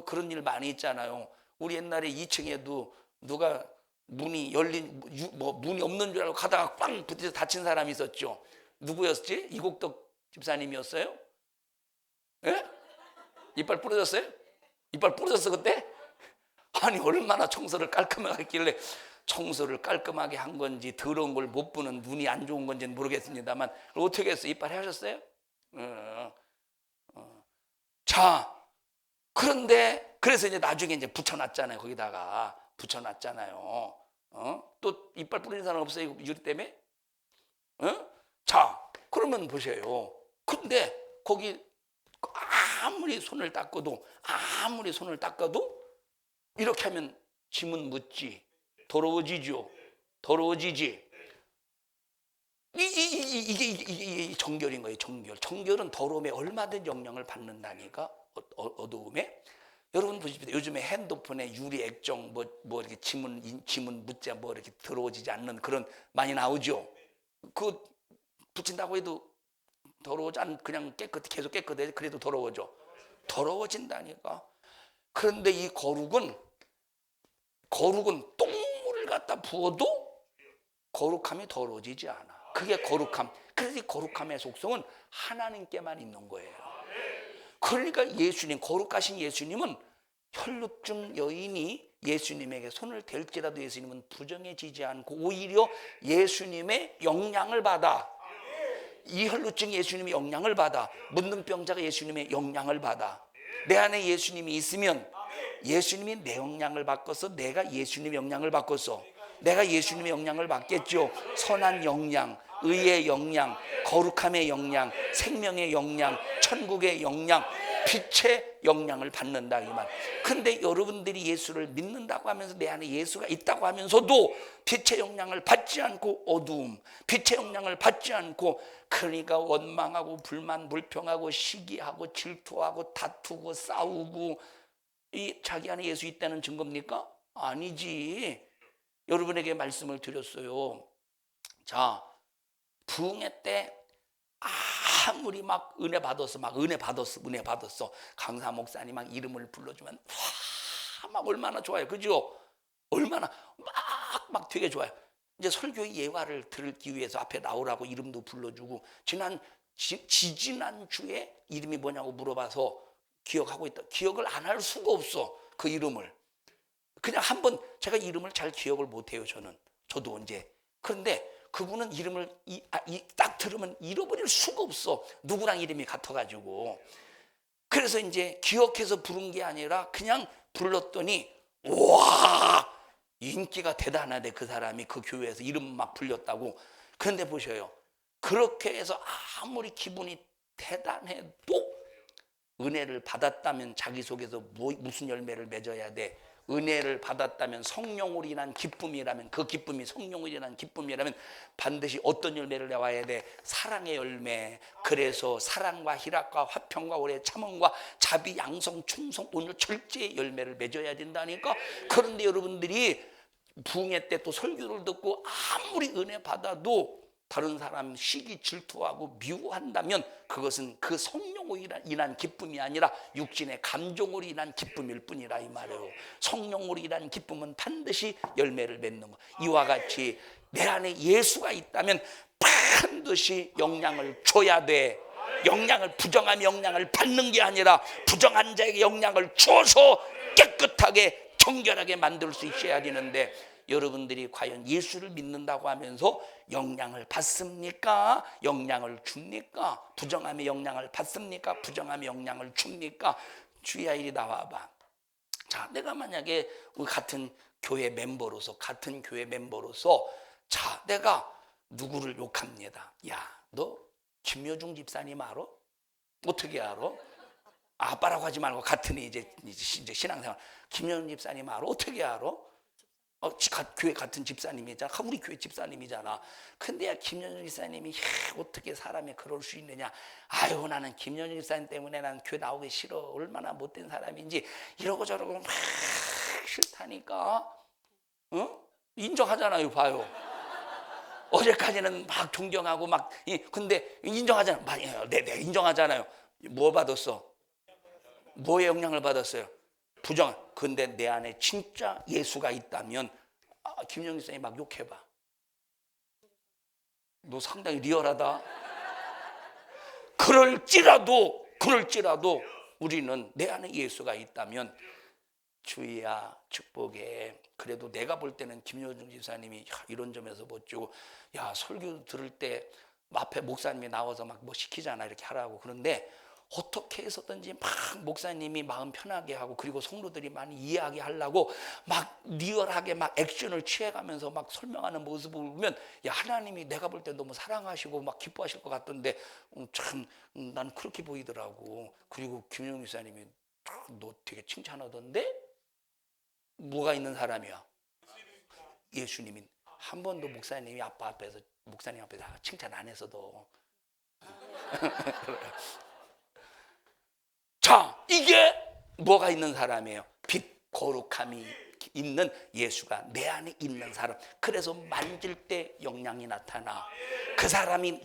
S1: 그런 일 많이 있잖아요. 우리 옛날에 2층에도 누가 문이 문이 없는 줄 알고 가다가 꽝 부딪혀 다친 사람이 있었죠. 누구였지? 이곡덕 집사님이었어요? 예? 이빨 부러졌어요? 이빨 부러졌어 그때? 아니, 얼마나 청소를 깔끔하게 했길래. 청소를 깔끔하게 한 건지 더러운 걸 못 보는 눈이 안 좋은 건지는 모르겠습니다만, 어떻게 했어요? 이빨 하셨어요? 자, 그런데 그래서 이제 나중에 이제 붙여놨잖아요. 거기다가 붙여놨잖아요. 또 이빨 부러진 사람 없어요? 유리 때문에? 자, 그러면 보세요. 근데 거기 아무리 손을 닦아도 이렇게 하면 지문 묻지. 더러워지지. 이게 정결인 거예요. 정결은 더러움에 얼마든지 영향을 받는다니까. 어두움에. 여러분 보십시오. 요즘에 핸드폰에 유리 액정 뭐 이렇게 지문 묻자 뭐 이렇게 더러워지지 않는 그런 많이 나오죠. 그거 붙인다고 해도 더러워지 않, 그냥 계속 깨끗해. 그래도 더러워진다니까. 그런데 이 거룩은 똥물을 갖다 부어도 거룩함이 더러워지지 않아. 그게 거룩함. 그래서 이 거룩함의 속성은 하나님께만 있는 거예요. 그러니까 거룩하신 예수님은 혈루증 여인이 예수님에게 손을 댈지라도 예수님은 부정해지지 않고 오히려 예수님의 영향을 받아. 이 혈루증 예수님의 영향을 받아. 문둥병자가 예수님의 영향을 받아. 내 안에 예수님이 있으면 예수님이 내 영향을 바꿔서 내가 예수님의 영향을 바꿔서 내가 예수님의 영향을 받겠죠. 선한 영향, 의의 영향, 거룩함의 영향, 생명의 영향, 천국의 영향, 빛의 영향을 받는다 이 말. 근데 여러분들이 예수를 믿는다고 하면서 내 안에 예수가 있다고 하면서도 빛의 영향을 받지 않고 어두움, 빛의 영향을 받지 않고, 그러니까 원망하고 불만 불평하고 시기하고 질투하고 다투고 싸우고, 이 자기 안에 예수 있다는 증거입니까? 아니지. 여러분에게 말씀을 드렸어요. 자, 부흥회 때 아무리 막 은혜 받았어. 강사 목사님 막 이름을 불러주면 막 얼마나 좋아요. 그죠? 얼마나 막 되게 좋아요. 이제 설교의 예화를 들기 위해서 앞에 나오라고 이름도 불러주고, 지지난 주에 이름이 뭐냐고 물어봐서 기억하고 있다. 기억을 안 할 수가 없어. 그 이름을. 그냥 한번 제가 이름을 잘 기억을 못해요. 저도 언제. 그런데 그분은 이름을 딱 들으면 잃어버릴 수가 없어. 누구랑 이름이 같아가지고. 그래서 이제 기억해서 부른 게 아니라 그냥 불렀더니 와, 인기가 대단하대. 그 사람이 그 교회에서 이름 막 불렸다고. 그런데 보셔요, 그렇게 해서 아무리 기분이 대단해도 은혜를 받았다면 자기 속에서 무슨 열매를 맺어야 돼? 은혜를 받았다면 성령으로 인한 기쁨이라면, 그 기쁨이 성령으로 인한 기쁨이라면 반드시 어떤 열매를 내와야 돼? 사랑의 열매. 그래서 사랑과 희락과 화평과 오래 참음과 자비, 양성, 충성, 온유, 절제의 열매를 맺어야 된다니까. 그런데 여러분들이 부흥회 때 또 설교를 듣고 아무리 은혜 받아도 다른 사람 시기 질투하고 미워한다면 그것은 그 성령으로 인한 기쁨이 아니라 육신의 감정으로 인한 기쁨일 뿐이라 이 말이에요. 성령으로 인한 기쁨은 반드시 열매를 맺는 거. 이와 같이 내 안에 예수가 있다면 반드시 영향을 줘야 돼. 영향을, 부정한 영향을 받는 게 아니라 부정한 자에게 영향을 줘서 깨끗하게 정결하게 만들 수 있어야 되는데, 여러분들이 과연 예수를 믿는다고 하면서 영향을 받습니까? 영향을 줍니까? 부정함의 영향을 받습니까? 부정함의 영향을 줍니까? 주야 이리 나와봐. 자, 내가 만약에 우리 같은 교회 멤버로서 자, 내가 누구를 욕합니다. 야, 너 김여중 집사님 알아? 어떻게 알아? 아빠라고 하지 말고 같은 이제 신앙생활. 김여중 집사님 알아? 어떻게 알아? 교회 같은 집사님이잖아. 우리 교회 집사님이잖아. 근데 야, 김연중 집사님이 어떻게 사람이 그럴 수 있느냐. 아유, 나는 김연중 집사님 때문에 난 교회 나오기 싫어. 얼마나 못된 사람인지 이러고 저러고 막 싫다니까. 인정하잖아요. 봐요. 어제까지는 막 존경하고 막, 근데 인정하잖아요. 네, 인정하잖아요. 뭐 받았어? 뭐의 영향을 받았어요? 부정. 근데 내 안에 진짜 예수가 있다면, 김영희 선생님 막 욕해봐. 너 상당히 리얼하다. 그럴지라도 우리는 내 안에 예수가 있다면 주의야, 축복해. 그래도 내가 볼 때는 김여중 집사님이 이런 점에서 멋지고, 야, 설교 들을 때 앞에 목사님이 나와서 막 뭐 시키잖아, 이렇게 하라고. 그런데 어떻게 해서든지 막 목사님이 마음 편하게 하고, 그리고 성도들이 많이 이해하게 하려고 막 리얼하게 막 액션을 취해가면서 막 설명하는 모습을 보면, 야, 하나님이 내가 볼 때 너무 사랑하시고 막 기뻐하실 것 같던데 참 난 그렇게 보이더라고. 그리고 김영희 목사님이 너 되게 칭찬하던데? 뭐가 있는 사람이야? 예수님이. 한 번도 목사님 앞에서 칭찬 안 했어도. 자, 이게 뭐가 있는 사람이에요? 빛, 거룩함이 있는 예수가 내 안에 있는 사람. 그래서 만질 때 영향이 나타나. 그 사람이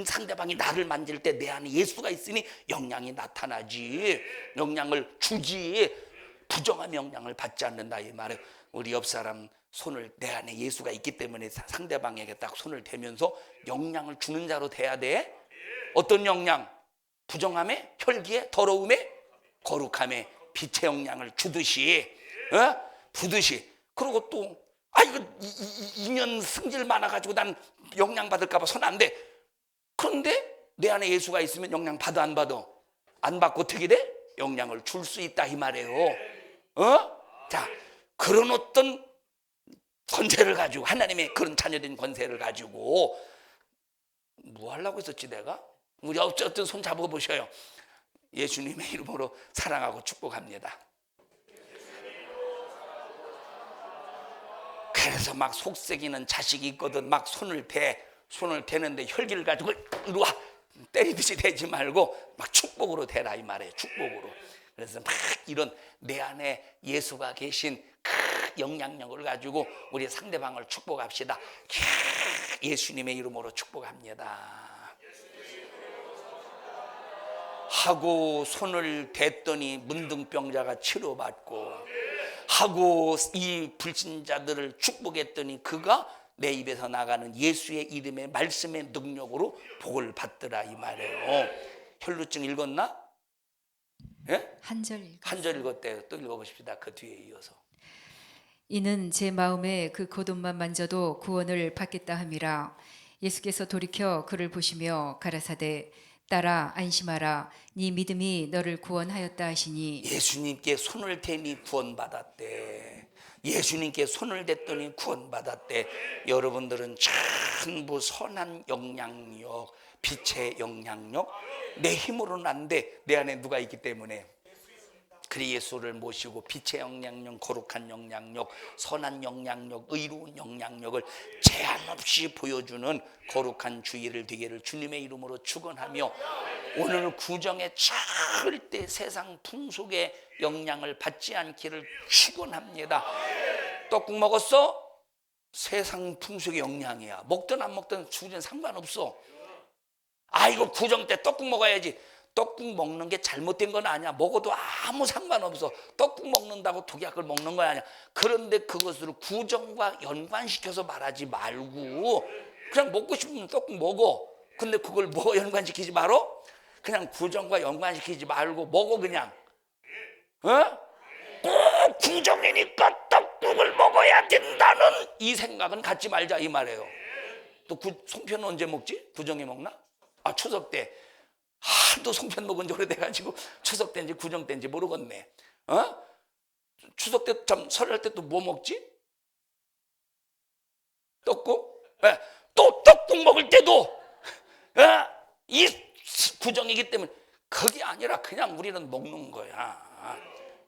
S1: 상대방이 나를 만질 때 내 안에 예수가 있으니 영향이 나타나지. 영향을 주지. 부정한 영향을 받지 않는다 이 말이에요. 우리 옆 사람 손을, 내 안에 예수가 있기 때문에 상대방에게 딱 손을 대면서 영향을 주는 자로 돼야 돼. 어떤 영향? 부정함에, 혈기에, 더러움에, 거룩함에 빛의 영향을 주듯이, 부듯이. 그리고 또 이거 인연 승질 많아가지고 난 영향 받을까봐 손 안 대. 그런데 내 안에 예수가 있으면 영향 받아 안 받아? 안 받고 어떻게 돼? 영향을 줄 수 있다 이 말이에요. 자, 그런 어떤 권세를 가지고, 하나님의 그런 자녀된 권세를 가지고 뭐 하려고 했었지 내가? 우리 어쨌든 손 잡아보셔요. 예수님의 이름으로 사랑하고 축복합니다. 그래서 막 속썩이는 자식이 있거든. 막 손을 대는데 혈기를 가지고 이리 와 때리듯이 대지 말고 막 축복으로 대라 이 말이에요. 축복으로. 그래서 막 이런 내 안에 예수가 계신 그 영향력을 가지고 우리 상대방을 축복합시다. 예수님의 이름으로 축복합니다. 하고 손을 댔더니 문둥병자가 치료받고, 하고 이 불신자들을 축복했더니 그가 내 입에서 나가는 예수의 이름의 말씀의 능력으로 복을 받더라 이 말이에요. 혈루증 읽었나? 예?
S2: 한 절
S1: 읽었대요. 또 읽어보십시다. 그 뒤에 이어서.
S2: 이는 제 마음에 그 겉옷만 만져도 구원을 받겠다 함이라. 예수께서 돌이켜 그를 보시며 가라사대 딸아 안심하라 네 믿음이 너를 구원하였다 하시니.
S1: 예수님께 손을 대니 구원받았대. 예수님께 손을 댔더니 구원받았대. 여러분들은 전부 선한 영향력, 빛의 영향력, 내 힘으로는 안 돼. 내 안에 누가 있기 때문에. 그리 예수를 모시고 빛의 영향력, 거룩한 영향력, 선한 영향력, 의로운 영향력을 제한 없이 보여주는 거룩한 주일을 되기를 주님의 이름으로 축원하며, 오늘 구정에 절대 세상 풍속의 영향을 받지 않기를 축원합니다. 떡국 먹었어? 세상 풍속의 영향이야. 먹든 안 먹든 주는 상관없어. 아이고 구정 때 떡국 먹어야지. 떡국 먹는 게 잘못된 건 아니야. 먹어도 아무 상관없어. 떡국 먹는다고 독약을 먹는 거 아니야. 그런데 그것을 구정과 연관시켜서 말하지 말고 그냥 먹고 싶으면 떡국 먹어. 근데 그걸 뭐 연관시키지 말어? 그냥 구정과 연관시키지 말고 먹어 그냥. 꼭 구정이니까 떡국을 먹어야 된다는 이 생각은 갖지 말자 이 말이에요. 또 송편은 언제 먹지? 구정에 먹나? 아, 추석 때. 하도 송편 먹은 지 오래돼가지고 추석 때인지 구정 때인지 모르겠네. 추석 때 참 설날 때 또 뭐 먹지? 떡국? 네. 또 떡국 먹을 때도 이 구정이기 때문에 그게 아니라 그냥 우리는 먹는 거야.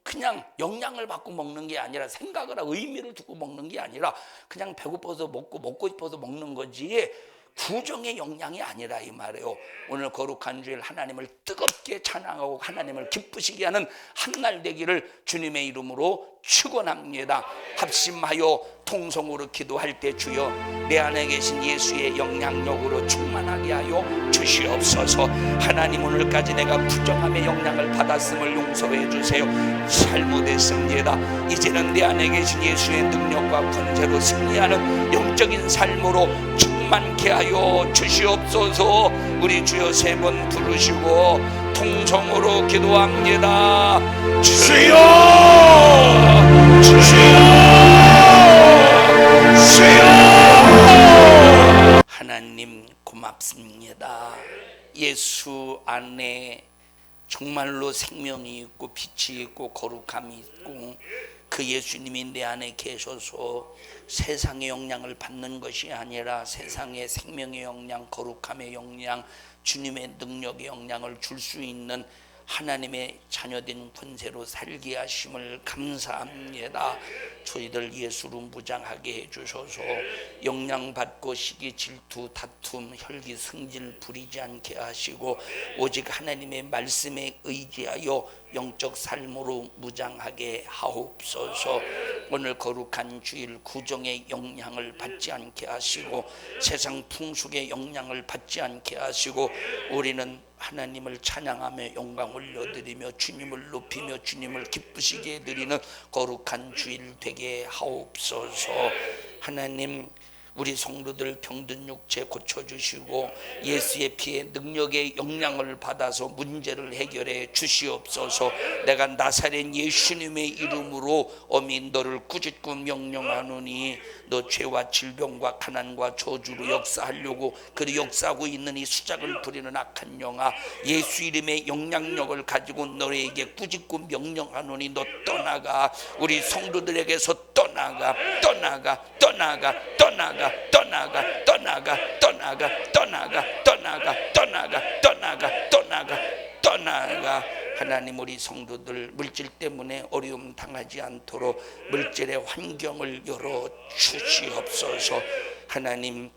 S1: 그냥 영양을 받고 먹는 게 아니라 생각을 하고 의미를 두고 먹는 게 아니라 그냥 배고파서 먹고 싶어서 먹는 거지 구정의 영향이 아니라 이 말이에요. 오늘 거룩한 주일 하나님을 뜨겁게 찬양하고 하나님을 기쁘시게 하는 한날 되기를 주님의 이름으로 축원합니다. 합심하여 통성으로 기도할 때 주여 내 안에 계신 예수의 영향력으로 충만하게 하여 주시옵소서. 하나님 오늘까지 내가 부정함의 영향을 받았음을 용서해 주세요. 잘못했습니다. 이제는 내 안에 계신 예수의 능력과 권세로 승리하는 영적인 삶으로 충만케 하여 주시옵소서. 우리 주여 세 번 부르시고 통성으로 기도합니다. 주여 주여 주여. 하나님 고맙습니다. 예수 안에 정말로 생명이 있고 빛이 있고 거룩함이 있고 그 예수님이 내 안에 계셔서 세상의 영향을 받는 것이 아니라 세상의 생명의 영향, 거룩함의 영향, 주님의 능력의 영향을 줄 수 있는 하나님의 자녀된 권세로 살게 하심을 감사합니다. 저희들 예수로 무장하게 해주셔서 영향받고 시기, 질투, 다툼, 혈기, 승질 부리지 않게 하시고 오직 하나님의 말씀에 의지하여 영적 삶으로 무장하게 하옵소서. 오늘 거룩한 주일 구정의 영향을 받지 않게 하시고 세상 풍속의 영향을 받지 않게 하시고 우리는 하나님을 찬양하며 영광 올려드리며 주님을 높이며 주님을 기쁘시게 해드리는 거룩한 주일 되게 하옵소서. 하나님 우리 성도들 병든 육체 고쳐주시고 예수의 피의 능력의 영향을 받아서 문제를 해결해 주시옵소서. 내가 나사렛 예수님의 이름으로 어미 너를 꾸짖고 명령하노니 너 죄와 질병과 가난과 저주로 역사하려고 그리 역사하고 있는 이 수작을 부리는 악한 영아, 예수 이름의 영향력을 가지고 너에게 꾸짖고 명령하노니 너 떠나가. 우리 성도들에게서 떠나가 떠나가 떠나가 떠나가 떠나가 떠나가 떠나가 떠나가 떠나가 떠나가 떠나가 떠나가 떠나가. 하나님 우리 성도들 물질 때문에 어려움 당하지 않도록 물질의 환경을 열어 주시옵소서. 하나님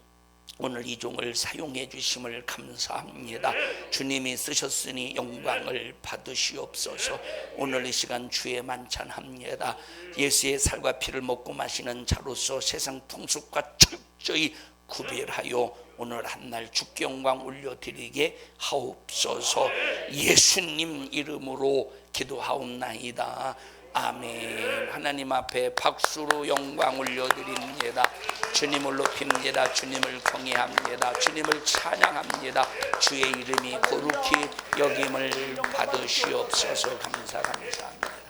S1: 오늘 이 종을 사용해 주심을 감사합니다. 주님이 쓰셨으니 영광을 받으시옵소서. 오늘 이 시간 주의 만찬합니다. 예수의 살과 피를 먹고 마시는 자로서 세상 풍습과 철저히 구별하여 오늘 한날 주께 영광 올려드리게 하옵소서. 예수님 이름으로 기도하옵나이다. 아멘. 하나님 앞에 박수로 영광 올려드립니다. 주님을 높입니다. 주님을 경외합니다. 주님을 찬양합니다. 주의 이름이 거룩히 여김을 받으시옵소서. 감사합니다.